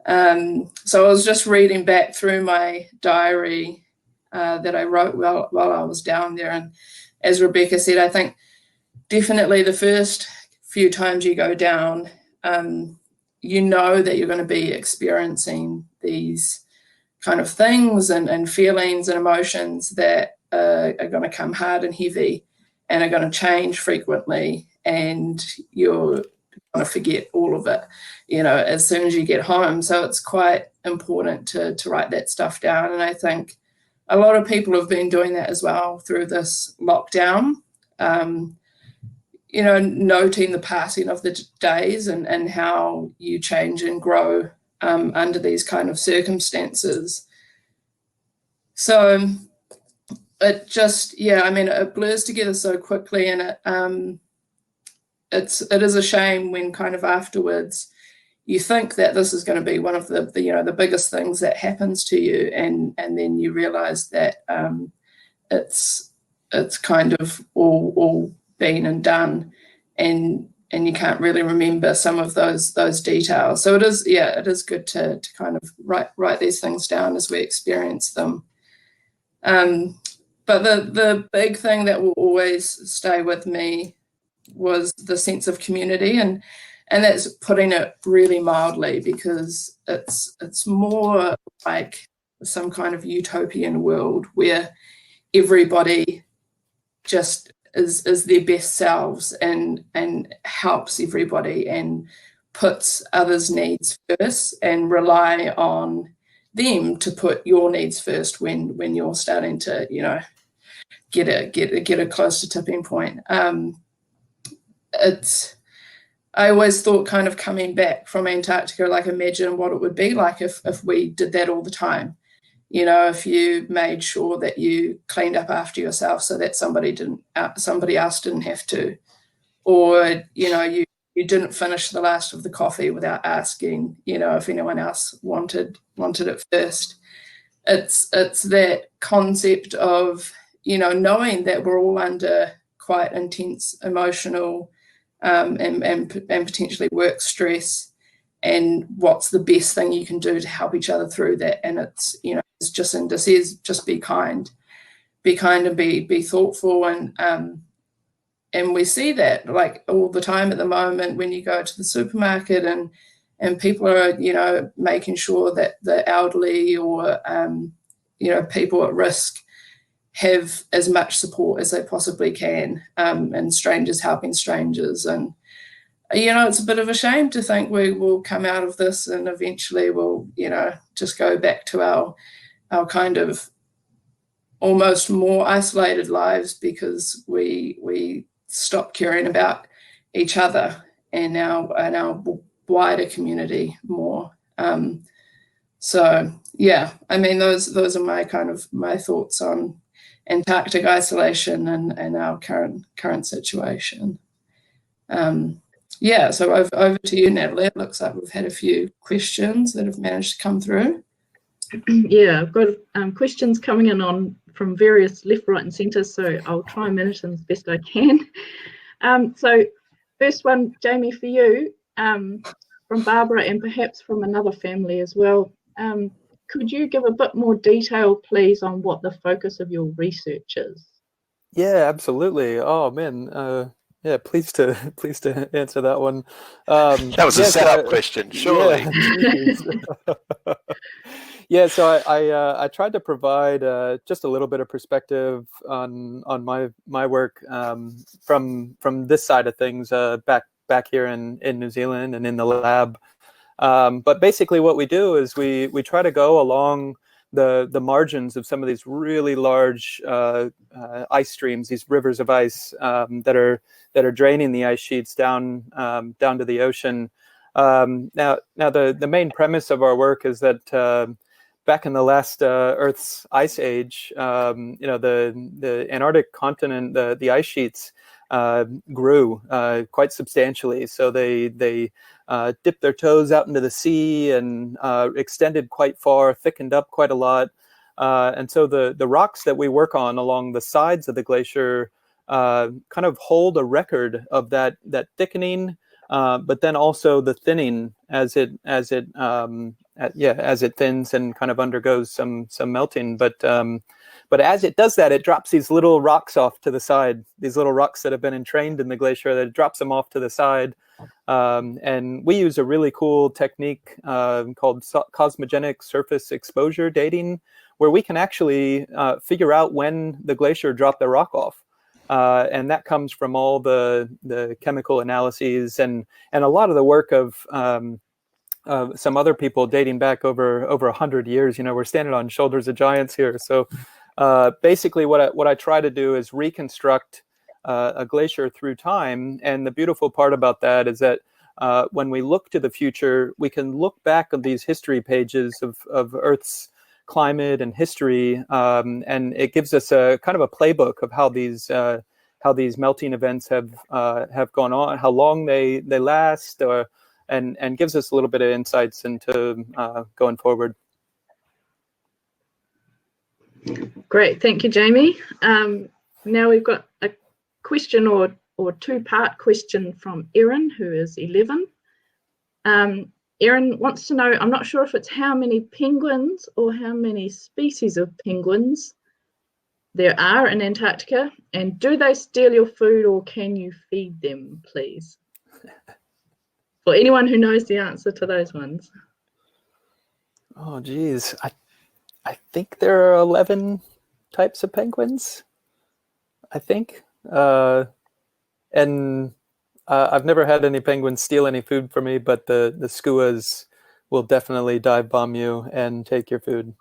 So I was just reading back through my diary that I wrote while I was down there. And as Rebecca said, I think definitely the first few times you go down, you know that you're going to be experiencing these kind of things and feelings and emotions that are going to come hard and heavy and are going to change frequently, and you're going to forget all of it, as soon as you get home. So it's quite important to write that stuff down. And I think a lot of people have been doing that as well through this lockdown, noting the passing of the days and how you change and grow under these kind of circumstances. So it just, it blurs together so quickly, and it is a shame when kind of afterwards you think that this is going to be one of the biggest things that happens to you, and then you realize that it's kind of all been and done, and you can't really remember some of those details. So it is good to kind of write these things down as we experience them. But the big thing that will always stay with me was the sense of community, and that's putting it really mildly, because it's more like some kind of utopian world where everybody just is their best selves and helps everybody and puts others' needs first and rely on them to put your needs first when you're starting to, you know, get a close to tipping point. I always thought, kind of coming back from Antarctica, like imagine what it would be like if we did that all the time. You know, if you made sure that you cleaned up after yourself so that somebody else didn't have to, or, you know, you didn't finish the last of the coffee without asking, you know, if anyone else wanted it first. It's that concept of, you know, knowing that we're all under quite intense emotional and potentially work stress, and what's the best thing you can do to help each other through that. And it's, you know, as Jacinda says, just be kind and be thoughtful. And we see that like all the time at the moment when you go to the supermarket and people are, you know, making sure that the elderly or, you know, people at risk have as much support as they possibly can, and strangers helping strangers. And, you know, it's a bit of a shame to think we will come out of this and eventually we'll, you know, just go back to our kind of almost more isolated lives because we stop caring about each other and our wider community more. So yeah, I mean, those are my thoughts on Antarctic isolation and our current situation. Yeah, so over to you, Natalie. It looks like we've had a few questions that have managed to come through. Yeah, I've got questions coming in from various left, right and centre, so I'll try and manage them as best I can. So first one, Jamey, for you, from Barbara and perhaps from another family as well. Could you give a bit more detail, please, on what the focus of your research is? Yeah, absolutely. Oh man, yeah, pleased to answer that one. That was a setup question, surely. Yeah, yeah, so I tried to provide just a little bit of perspective on my work from this side of things, back here in New Zealand and in the lab. But basically what we do is we try to go along the margins of some of these really large ice streams, these rivers of ice that are draining the ice sheets down to the ocean. Now the main premise of our work is that back in the last Earth's ice age, you know, the Antarctic continent, the ice sheets grew quite substantially. So they dipped their toes out into the sea and extended quite far, thickened up quite a lot. And so the rocks that we work on along the sides of the glacier kind of hold a record of that thickening, but then also the thinning as it thins and kind of undergoes some melting. But as it does that, it drops these little rocks off to the side, these little rocks that have been entrained in the glacier, that it drops them off to the side. And we use a really cool technique called cosmogenic surface exposure dating, where we can actually figure out when the glacier dropped the rock off. And that comes from all the chemical analyses and a lot of the work of some other people dating back over 100 years. You know, we're standing on shoulders of giants here. So basically what I try to do is reconstruct a glacier through time. And the beautiful part about that is that when we look to the future, we can look back on these history pages of Earth's climate and history, and it gives us a kind of a playbook of how these melting events have gone on, how long they last, and gives us a little bit of insights into going forward. Great, thank you, Jamey. Now we've got a question or two-part question from Erin, who is 11. Erin wants to know, I'm not sure if it's how many penguins or how many species of penguins there are in Antarctica, and do they steal your food or can you feed them, please? For anyone who knows the answer to those ones. Oh, geez. I think there are 11 types of penguins. I think, and I've never had any penguins steal any food from me, but the skuas will definitely dive bomb you and take your food.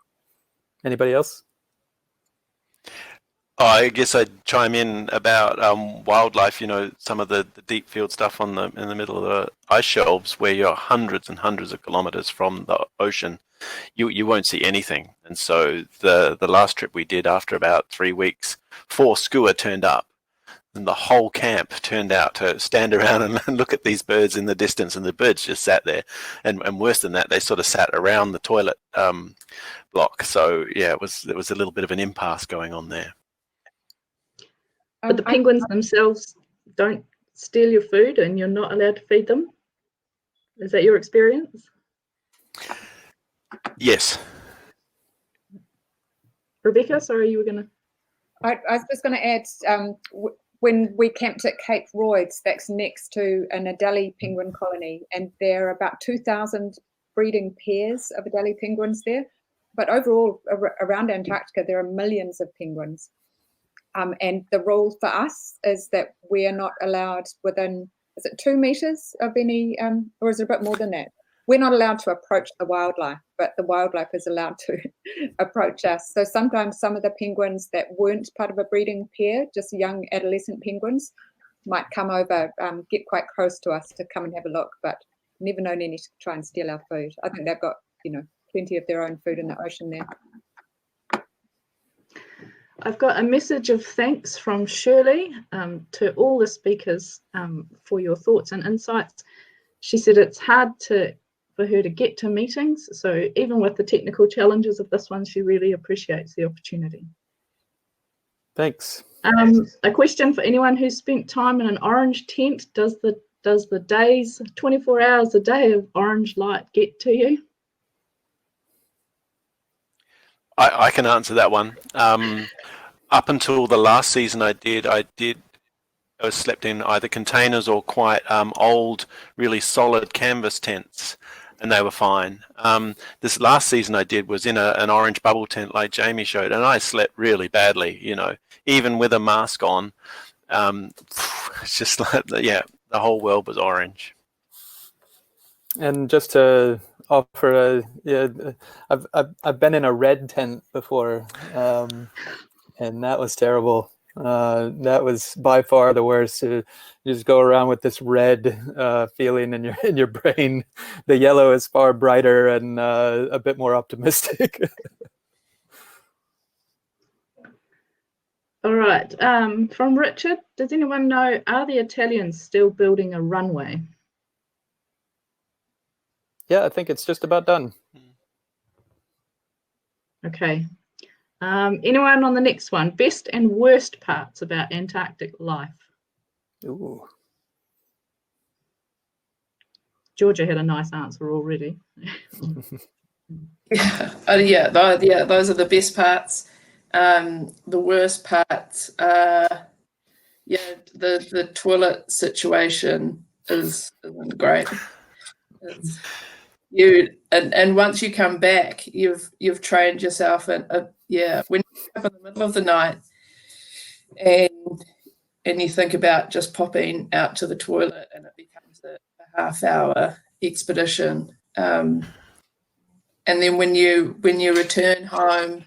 Anybody else? I guess I'd chime in about wildlife. Some of the deep field stuff in the middle of the ice shelves, where you're hundreds and hundreds of kilometers from the ocean, you won't see anything. And so the last trip we did, after about 3 weeks, 4 skua turned up, and the whole camp turned out to stand around and look at these birds in the distance, and the birds just sat there. And worse than that, they sort of sat around the toilet block. So yeah, there was a little bit of an impasse going on there. But the penguins themselves don't steal your food and you're not allowed to feed them? Is that your experience? Yes. Rebecca, sorry, you were going to... I was just going to add, when we camped at Cape Royds, that's next to an Adelie penguin colony, and there are about 2,000 breeding pairs of Adelie penguins there. But overall, around Antarctica, there are millions of penguins. And the rule for us is that we are not allowed within, is it 2 meters of any, or is it a bit more than that? We're not allowed to approach the wildlife, but the wildlife is allowed to approach us. So sometimes some of the penguins that weren't part of a breeding pair, just young adolescent penguins, might come over, get quite close to us to come and have a look, but never known any to try and steal our food. I think they've got, plenty of their own food in the ocean there. I've got a message of thanks from Shirley to all the speakers for your thoughts and insights. She said it's hard for her to get to meetings, so even with the technical challenges of this one, she really appreciates the opportunity. Thanks. A question for anyone who's spent time in an orange tent: does the days, 24 hours a day of orange light get to you? I can answer that one. Up until the last season I slept in either containers or quite old, really solid canvas tents, and they were fine. This last season I did was in an orange bubble tent like Jamey showed, and I slept really badly, even with a mask on. It's just like, the whole world was orange. And just to offer I've been in a red tent before, and that was terrible. That was by far the worst. You just go around with this red feeling in your brain. The yellow is far brighter and a bit more optimistic. All right. From Richard, does anyone know, are the Italians still building a runway? Yeah, I think it's just about done. Okay. Anyone on the next one? Best and worst parts about Antarctic life? Ooh. Georgia had a nice answer already. Those are the best parts. The worst parts, the toilet situation isn't great. And once you come back, you've trained yourself, and when you're up in the middle of the night and you think about just popping out to the toilet, and it becomes a half-hour expedition, and then when you return home,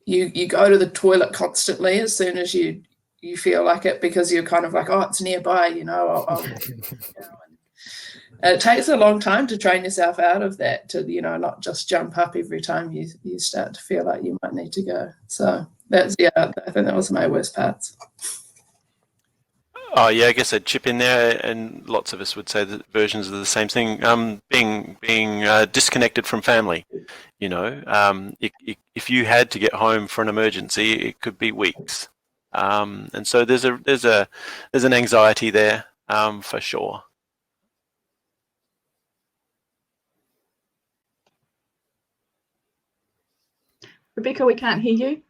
you go to the toilet constantly as soon as you feel like it, because you're kind of like, oh, it's nearby, I'll and it takes a long time to train yourself out of that, to not just jump up every time you start to feel like you might need to go. So I think that was my worst parts. Oh yeah, I guess I'd chip in there, and lots of us would say that versions of the same thing. Being disconnected from family, if you had to get home for an emergency, it could be weeks, and so there's an anxiety there, for sure. Rebecca, we can't hear you.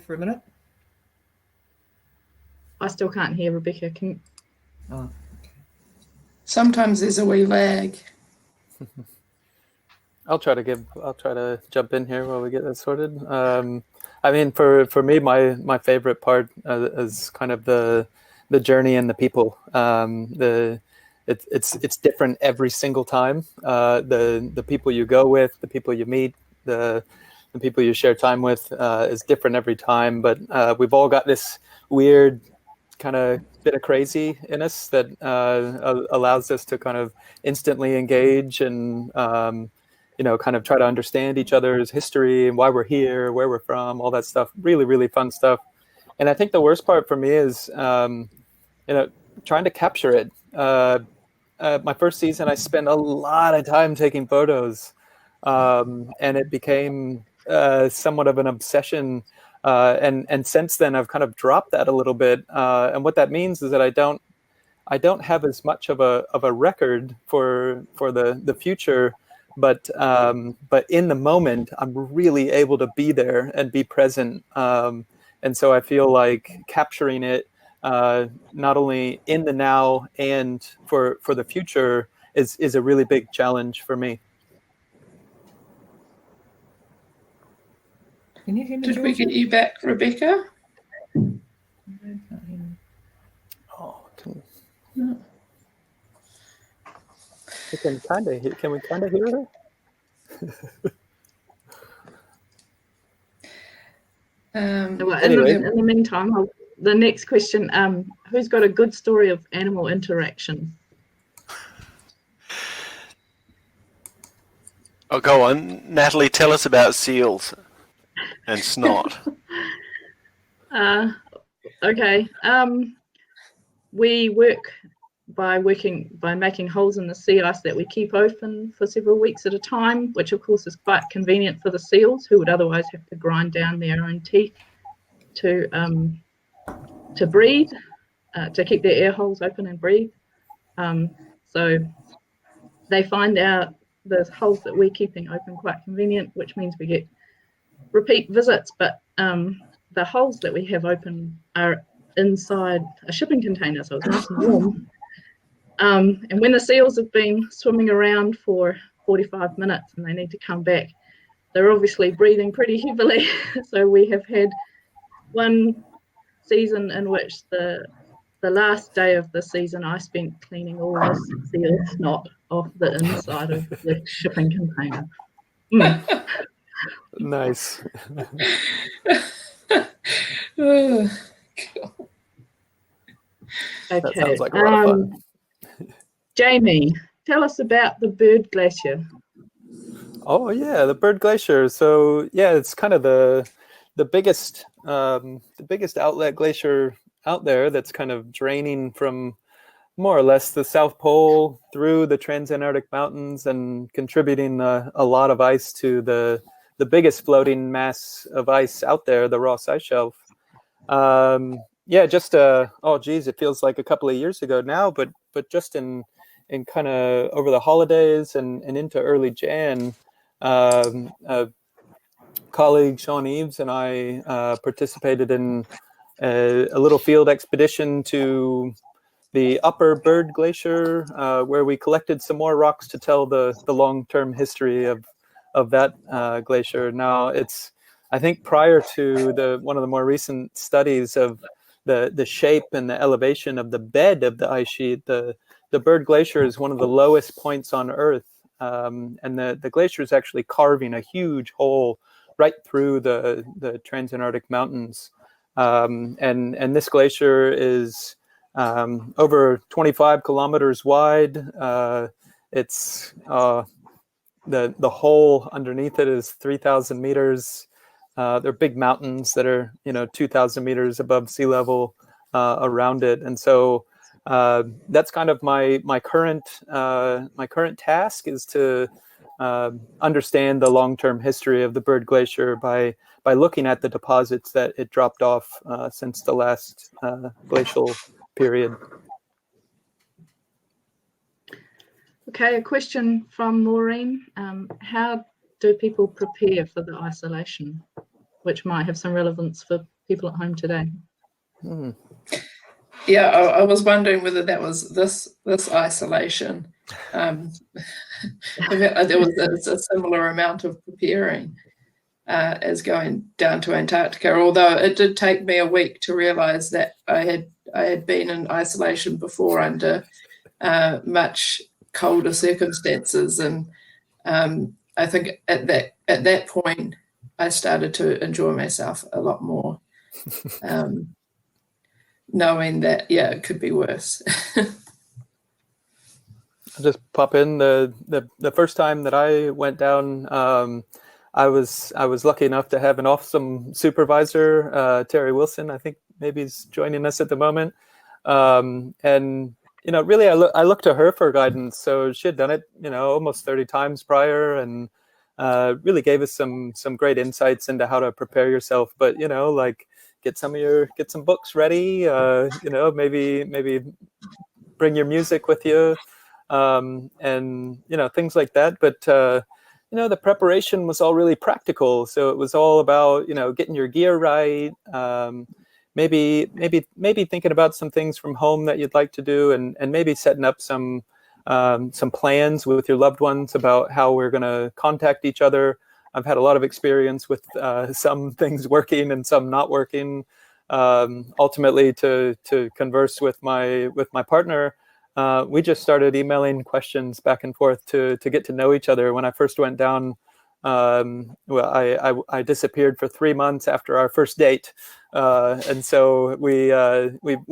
For a minute. I still can't hear Rebecca. Oh, okay. Sometimes there's a wee lag. I'll try to jump in here while we get that sorted. I mean, for me, my favorite part is kind of the journey and the people. It's different every single time. The people you go with, the people you meet, the people you share time with is different every time. But we've all got this weird kind of bit of crazy in us that allows us to kind of instantly engage and kind of try to understand each other's history and why we're here, where we're from, all that stuff. Really, really fun stuff. And I think the worst part for me is, trying to capture it. My first season, I spent a lot of time taking photos, and it became somewhat of an obsession. And since then, I've kind of dropped that a little bit. And what that means is that I don't have as much of a record for the future. But in the moment, I'm really able to be there and be present. And so I feel like capturing it, not only in the now and for the future, is a really big challenge for me. Can you hear me, Did we get you back, Rebecca? Oh, No. can we kind of hear her? Anyway. In the meantime, the next question, who's got a good story of animal interaction? Oh, go on. Natalie, tell us about seals and snot. Okay. We work by making holes in the sea ice that we keep open for several weeks at a time, which of course is quite convenient for the seals, who would otherwise have to grind down their own teeth to breathe, to keep their air holes open and breathe. So they find out the holes that we're keeping open quite convenient, which means we get repeat visits. But the holes that we have open are inside a shipping container, so it's nice and warm. And when the seals have been swimming around for 45 minutes and they need to come back, they're obviously breathing pretty heavily. So we have had one season in which the last day of the season I spent cleaning all the seal snot off the inside of the shipping container. Nice. Oh, Okay. That sounds like a lot of fun. Jamey, tell us about the bird glacier. Oh yeah, the bird glacier. So yeah, it's kind of the biggest outlet glacier out there that's kind of draining from more or less the South Pole through the Transantarctic Mountains and contributing a lot of ice to the biggest floating mass of ice out there, the Ross Ice Shelf. Yeah, just oh geez, it feels like a couple of years ago now, but just in kind of over the holidays and into early Jan, colleague Sean Eves and I participated in a little field expedition to the upper Bird Glacier, where we collected some more rocks to tell the long-term history of that glacier. Now, it's, I think, prior to one of the more recent studies of the shape and the elevation of the bed of the ice sheet, the Bird Glacier is one of the lowest points on Earth, and the glacier is actually carving a huge hole right through the Transantarctic Mountains, and this glacier is over 25 kilometers wide. It's the hole underneath it is 3,000 meters. There are big mountains that are 2,000 meters above sea level around it, and so that's kind of my current task is to understand the long-term history of the Bird Glacier by looking at the deposits that it dropped off since the last glacial period. Okay, a question from Maureen. How do people prepare for the isolation, which might have some relevance for people at home today? Yeah, I was wondering whether that was this isolation. There was a similar amount of preparing as going down to Antarctica, although it did take me a week to realise that I had been in isolation before under much colder circumstances, and I think at that point I started to enjoy myself a lot more, knowing that it could be worse. I'll just pop in the first time that I went down. I was lucky enough to have an awesome supervisor, Terry Wilson. I think maybe he's joining us at the moment. And really, I looked to her for guidance. So she had done it, almost 30 times prior, and really gave us some great insights into how to prepare yourself. But like get some books ready. Maybe bring your music with you, and things like that. But the preparation was all really practical. So it was all about getting your gear right. Maybe thinking about some things from home that you'd like to do, and maybe setting up some plans with your loved ones about how we're going to contact each other. I've had a lot of experience with some things working and some not working. Ultimately, to converse with my partner, we just started emailing questions back and forth to get to know each other. When I first went down, I disappeared for 3 months after our first date, and so we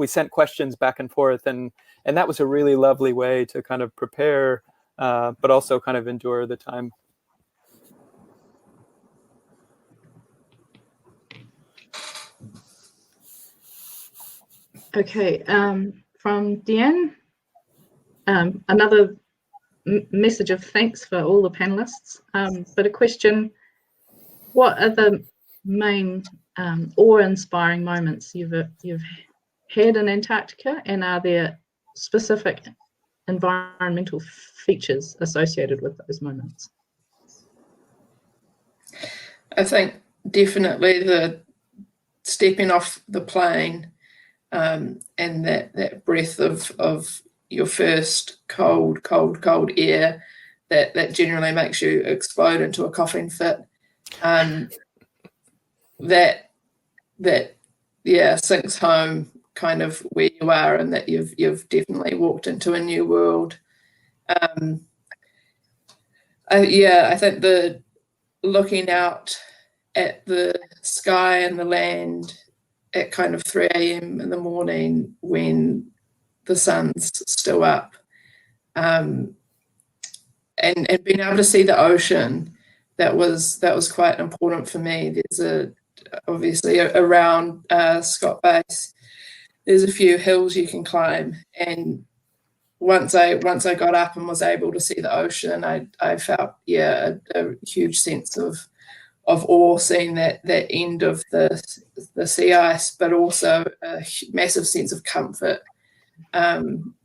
sent questions back and forth, and that was a really lovely way to kind of prepare, but also kind of endure the time. Okay, from Deanne, another message of thanks for all the panelists, but a question: what are the main awe-inspiring moments you've had in Antarctica, and are there specific environmental features associated with those moments? I think definitely the stepping off the plane, and that breath of your first cold air that generally makes you explode into a coughing fit. That sinks home kind of where you are, and that you've definitely walked into a new world. I think the looking out at the sky and the land at kind of 3 a.m. in the morning when the sun's still up, and being able to see the ocean, that was quite important for me. There's obviously around Scott Base, there's a few hills you can climb, and once I got up and was able to see the ocean, I felt a huge sense of awe, seeing that end of the sea ice, but also a massive sense of comfort,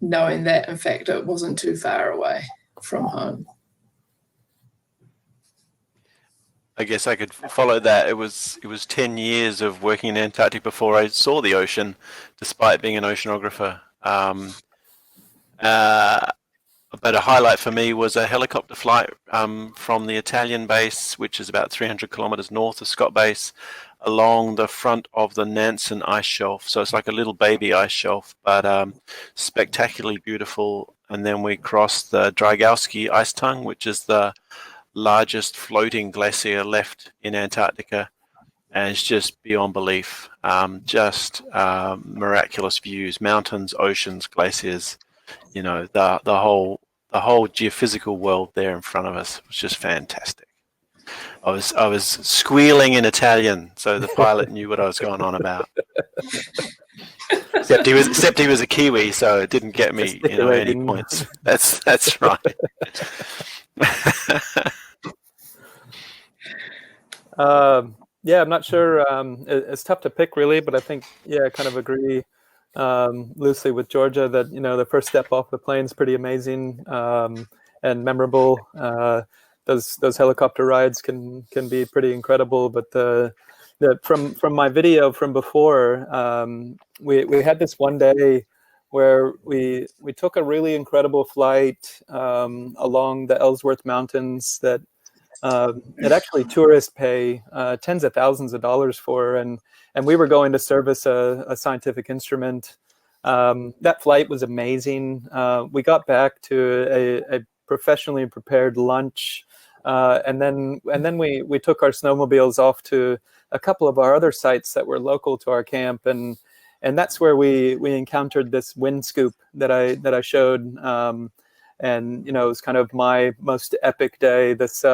knowing that in fact it wasn't too far away from home. I guess I could follow that. It was 10 years of working in Antarctica before I saw the ocean, despite being an oceanographer. But a highlight for me was a helicopter flight from the Italian base, which is about 300 kilometers north of Scott Base, along the front of the Nansen ice shelf. So it's like a little baby ice shelf, but spectacularly beautiful. And then we crossed the Drygalski ice tongue, which is the largest floating glacier left in Antarctica, and it's just beyond belief. Miraculous views, mountains, oceans, glaciers. The whole geophysical world there in front of us was just fantastic. I was squealing in Italian, so the pilot knew what I was going on about. Except he was a Kiwi, so it didn't get me any points. That's right. I'm not sure. It's tough to pick, really, but I think, I kind of agree loosely with Georgia that the first step off the plane is pretty amazing and memorable. Those helicopter rides can be pretty incredible, but the from my video from before, we had this one day where we took a really incredible flight along the Ellsworth Mountains that actually tourists pay tens of thousands of dollars for, and we were going to service a scientific instrument. That flight was amazing. We got back to a professionally prepared lunch, and then we took our snowmobiles off to a couple of our other sites that were local to our camp, and that's where we encountered this wind scoop that I showed. And it was kind of my most epic day. This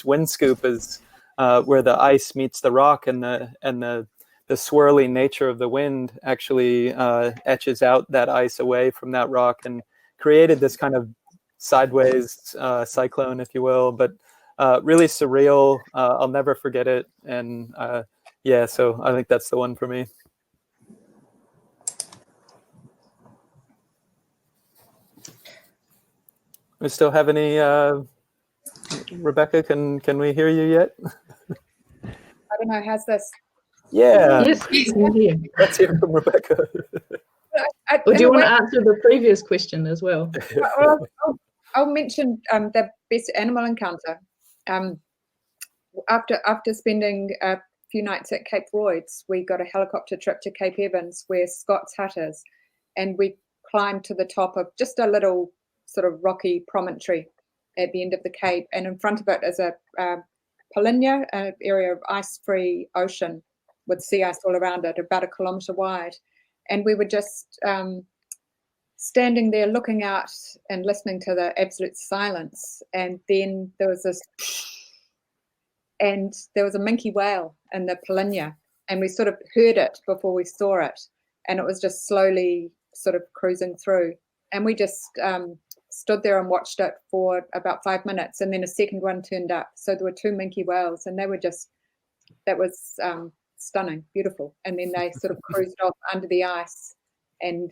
wind scoop is where the ice meets the rock, and the swirling nature of the wind actually etches out that ice away from that rock and created this kind of sideways cyclone, if you will. But really surreal. I'll never forget it. And so I think that's the one for me. We still have any, Rebecca, can we hear you yet? I don't know, how's this? Yeah. Yes, we can hear. Let's hear from Rebecca. Or do you want to answer the previous question as well? I'll mention the best animal encounter. After spending a few nights at Cape Royds, we got a helicopter trip to Cape Evans, where Scott's hut is, and we climbed to the top of just a little sort of rocky promontory at the end of the cape, and in front of it is a Paulina, an area of ice-free ocean with sea ice all around it, about 1 kilometre wide. And we were just standing there looking out and listening to the absolute silence. And then there was this, and there was a minke whale in the Paulina, and we sort of heard it before we saw it. And it was just slowly sort of cruising through. And we just stood there and watched it for about 5 minutes, and then a second one turned up. So there were 2 minke whales, and they were just, that was stunning, beautiful. And then they sort of cruised off under the ice and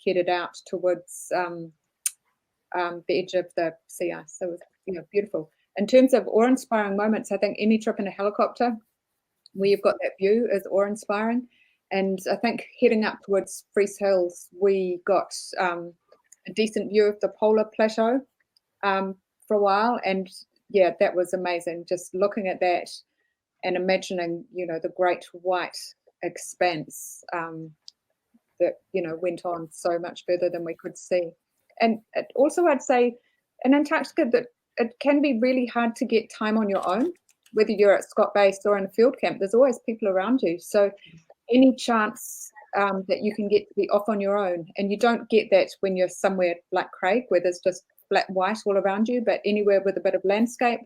headed out towards the edge of the sea ice. So it was beautiful. In terms of awe-inspiring moments, I think any trip in a helicopter where you've got that view is awe-inspiring. And I think heading up towards Freese Hills, we got a decent view of the polar plateau for a while, and that was amazing, just looking at that and imagining the great white expanse that went on so much further than we could see. And also I'd say in Antarctica that it can be really hard to get time on your own, whether you're at Scott Base or in a field camp. There's always people around you, so any chance that you can get to be off on your own, and you don't get that when you're somewhere like Craig where there's just flat white all around you, but anywhere with a bit of landscape,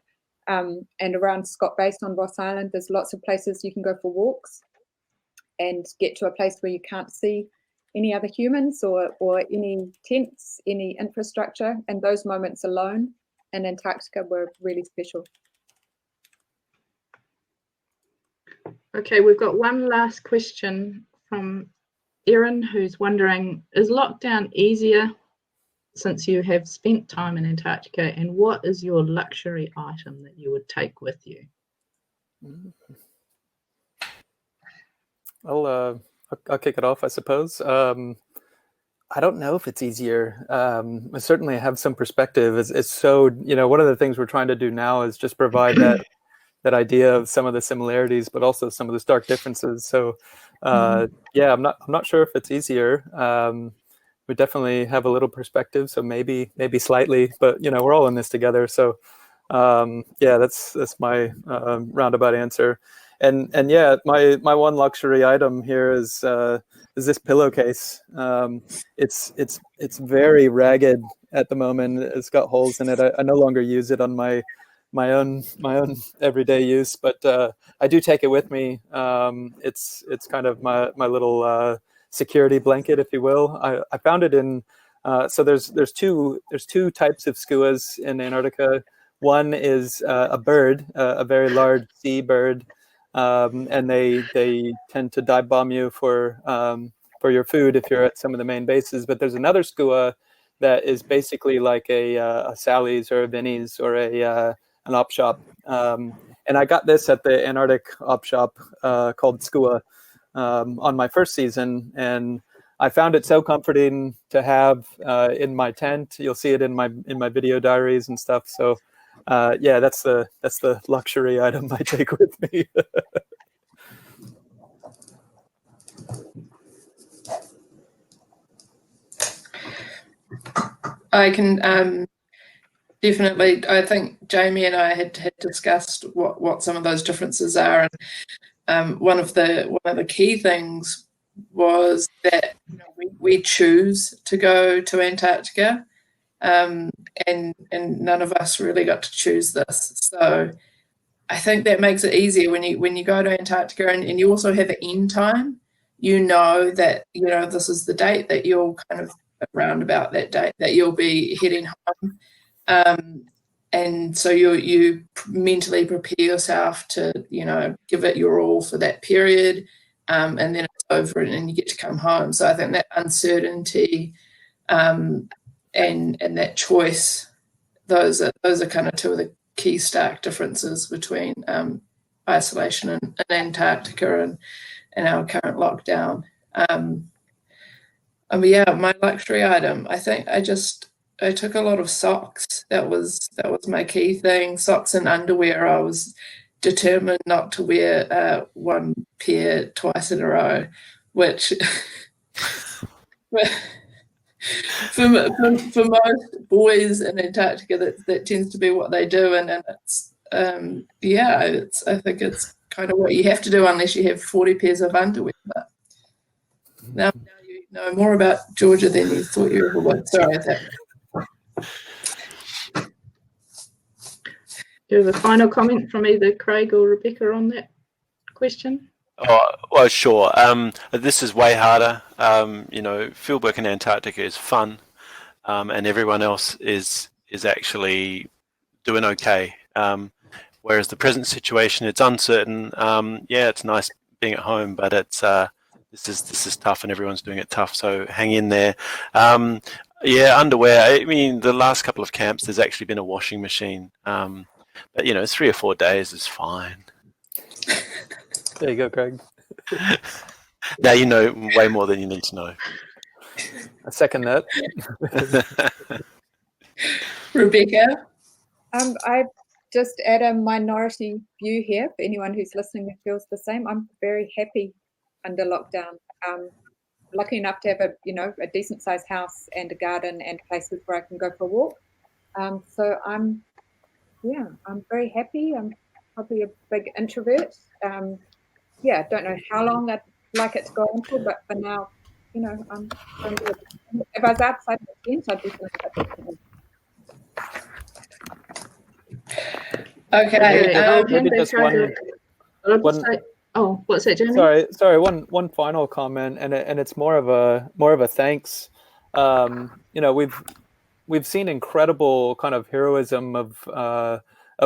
and around Scott Base on Ross Island, there's lots of places you can go for walks and get to a place where you can't see any other humans or any tents, any infrastructure, and those moments alone in Antarctica were really special. Okay, we've got one last question from Erin, who's wondering, is lockdown easier since you have spent time in Antarctica, and what is your luxury item that you would take with you? I'll kick it off, I suppose. I don't know if it's easier. I certainly have some perspective. It's so, one of the things we're trying to do now is just provide that idea of some of the similarities, but also some of the stark differences. So, I'm not sure if it's easier. We definitely have a little perspective, so maybe slightly, but we're all in this together. So, that's my roundabout answer. And my one luxury item here is this pillowcase. It's very ragged at the moment. It's got holes in it. I no longer use it on my own everyday use, but I do take it with me. It's kind of my little security blanket, if you will. I found it in so there's two types of skuas in Antarctica. One is a bird, a very large sea bird, and they tend to dive bomb you for your food if you're at some of the main bases. But there's another skua that is basically like a Sally's or a Vinnie's or an op shop, and I got this at the Antarctic op shop called SCUA on my first season, and I found it so comforting to have in my tent. You'll see it in my video diaries and stuff. So yeah, that's the luxury item I take with me. I can definitely. I think Jamey and I had discussed what some of those differences are, and one of the key things was that we choose to go to Antarctica, and none of us really got to choose this. So I think that makes it easier when you go to Antarctica, and you also have an end time. You know that this is the date that you'll kind of around about that date that you'll be heading home, and so you mentally prepare yourself to give it your all for that period, and then it's over and you get to come home. So I think that uncertainty and that choice, those are kind of two of the key stark differences between isolation in Antarctica and our current lockdown. Yeah, my luxury item, I think I took a lot of socks. That was my key thing. Socks and underwear. I was determined not to wear one pair twice in a row, which for most boys in Antarctica, that tends to be what they do, and it's I think it's kind of what you have to do unless you have 40 pairs of underwear. But now you know more about Georgia than you thought you ever would. Sorry. Do you have a final comment from either Craig or Rebecca on that question? Oh, well, sure. This is way harder. Fieldwork in Antarctica is fun, and everyone else is actually doing okay. Whereas the present situation, it's uncertain. Yeah, it's nice being at home, but it's this is tough, and everyone's doing it tough. So hang in there. Yeah, underwear. I mean, the last couple of camps, there's actually been a washing machine, but 3 or 4 days is fine. There you go, Craig. Now you know way more than you need to know. I second that. Rebecca? I just add a minority view here for anyone who's listening who feels the same. I'm very happy under lockdown. Lucky enough to have a decent sized house and a garden and places where I can go for a walk. So I'm very happy. I'm probably a big introvert. Don't know how long I'd like it to go on for, but for now, I'm good. If I was outside the tent, I'd be feeling okay. Maybe just what's that, Jamey? Sorry. One final comment, and it's more of a thanks. We've seen incredible kind of heroism of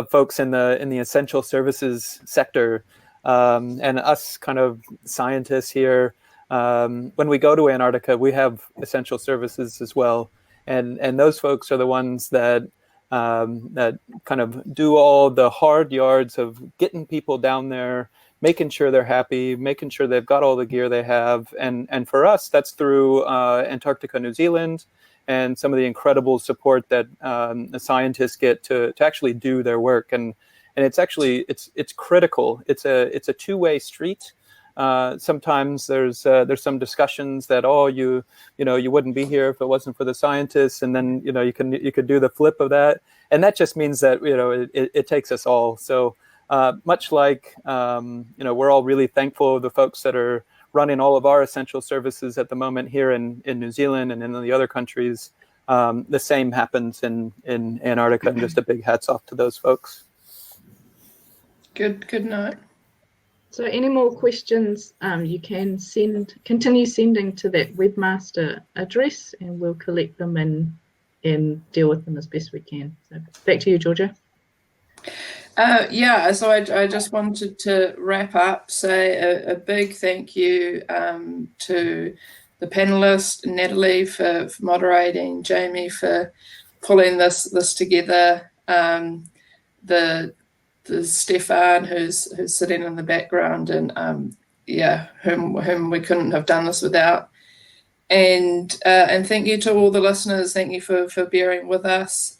folks in the essential services sector, and us kind of scientists here. When we go to Antarctica, we have essential services as well, and those folks are the ones that kind of do all the hard yards of getting people down there, making sure they're happy, making sure they've got all the gear they have. And for us, that's through Antarctica New Zealand and some of the incredible support that the scientists get to actually do their work. And it's actually, it's critical. It's a two-way street. Sometimes there's some discussions that, you wouldn't be here if it wasn't for the scientists. And then, you could do the flip of that. And that just means that, it takes us all. So much like, we're all really thankful of the folks that are running all of our essential services at the moment here in New Zealand and in the other countries. The same happens in Antarctica, and just a big hats off to those folks. Good night. So any more questions, you can continue sending to that webmaster address, and we'll collect them and deal with them as best we can. So back to you, Georgia. So I just wanted to wrap up, say a big thank you to the panelists, Natalie for moderating, Jamey for pulling this together, the there's Stefan who's sitting in the background, and whom we couldn't have done this without. And thank you to all the listeners. Thank you for bearing with us.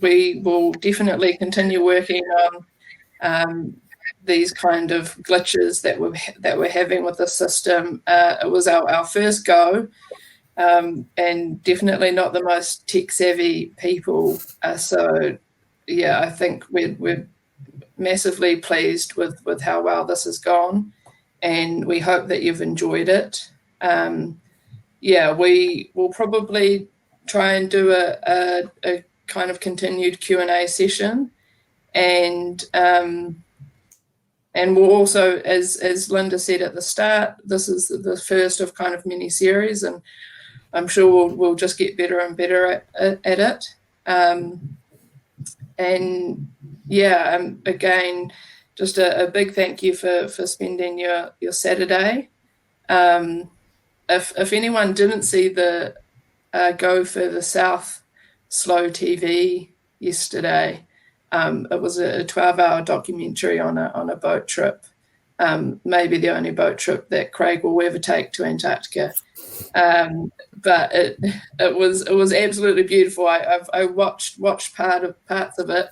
We will definitely continue working on these kind of glitches that we're having with the system. It was our first go, and definitely not the most tech savvy people. So yeah, I think we're massively pleased with how well this has gone, and we hope that you've enjoyed it. We will probably try and do a kind of continued Q&A session, and we'll also, as Linda said at the start, this is the first of kind of mini series, and I'm sure we'll just get better and better at it. Again, just a big thank you for spending your Saturday. If anyone didn't see the Go Further South slow TV yesterday, it was a 12-hour documentary on a boat trip, maybe the only boat trip that Craig will ever take to Antarctica. But it was absolutely beautiful. I watched parts of it,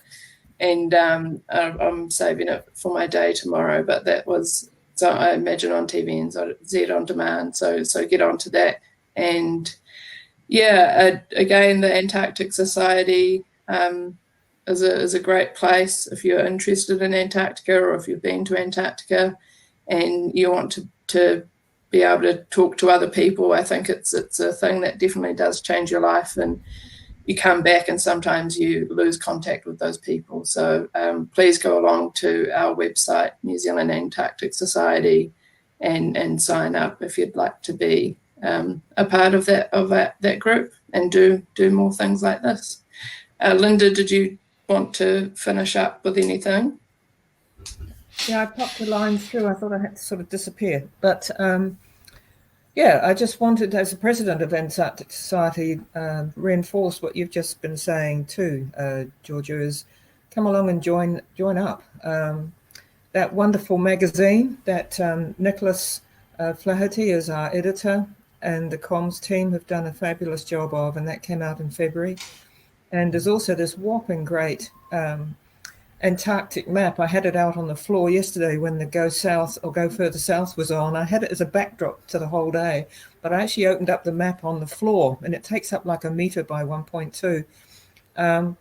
and I'm saving it for my day tomorrow. But that was, so I imagine, on TV and Z on demand. So get onto that. And again, the Antarctic Society is a great place if you're interested in Antarctica, or if you've been to Antarctica and you want to be able to talk to other people. I think it's a thing that definitely does change your life, and you come back and sometimes you lose contact with those people. So please go along to our website, New Zealand Antarctic Society, and sign up if you'd like to be a part of that group and do more things like this. Linda, did you want to finish up with anything? Yeah, I popped the line through. I thought I had to sort of disappear. But I just wanted, as the president of Antarctic Society, reinforce what you've just been saying too, Georgia, is come along and join up. That wonderful magazine that Nicholas Flaherty is our editor, and the comms team have done a fabulous job of, and that came out in February. And there's also this whopping great Antarctic map. I had it out on the floor yesterday when the Go South or Go Further South was on. I had it as a backdrop to the whole day, but I actually opened up the map on the floor, and it takes up like 1 meter by 1.2. And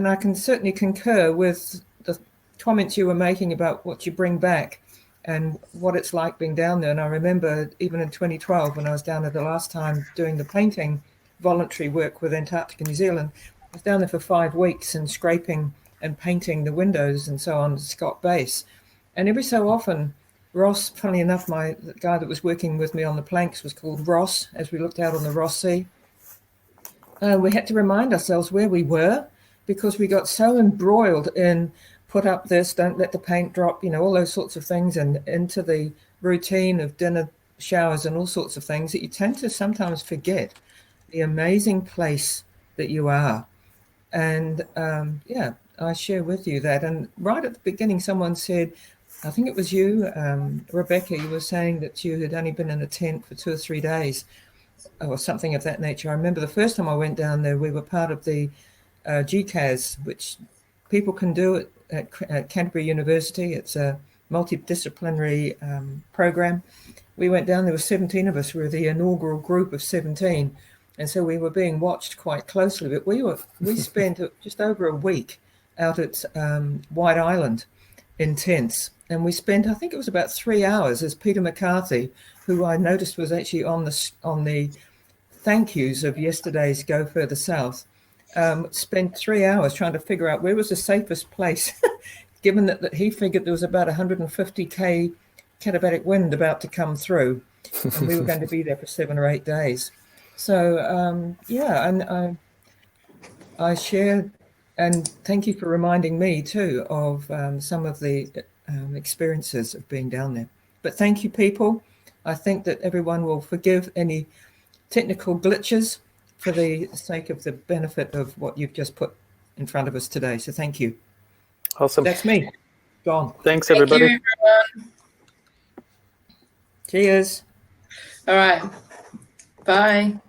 I can certainly concur with the comments you were making about what you bring back and what it's like being down there. And I remember even in 2012, when I was down there the last time doing the painting voluntary work with Antarctica New Zealand, I was down there for 5 weeks and scraping and painting the windows and so on at Scott Base. And every so often, Ross, funnily enough, the guy that was working with me on the planks was called Ross, as we looked out on the Ross Sea. We had to remind ourselves where we were, because we got so embroiled in put up this, don't let the paint drop, all those sorts of things, and into the routine of dinner, showers and all sorts of things, that you tend to sometimes forget the amazing place that you are. And I share with you that. And right at the beginning, someone said, I think it was you, Rebecca, you were saying that you had only been in a tent for 2 or 3 days or something of that nature. I remember the first time I went down there, we were part of the GCAS, which people can do at Canterbury University. It's a multidisciplinary program. We went down, there were 17 of us. We were the inaugural group of 17. And so we were being watched quite closely, but we spent just over a week out at White Island in tents. And we spent, I think it was about 3 hours, as Peter McCarthy, who I noticed was actually on the thank yous of yesterday's Go Further South, spent 3 hours trying to figure out where was the safest place, given that he figured there was about 150k katabatic wind about to come through, and we were going to be there for 7 or 8 days. So, and I share, and thank you for reminding me too of some of the experiences of being down there. But thank you, people. I think that everyone will forgive any technical glitches for the sake of the benefit of what you've just put in front of us today. So thank you. Awesome. That's me. Gone. Thanks, Thank everybody. you, everyone. Cheers. All right. Bye.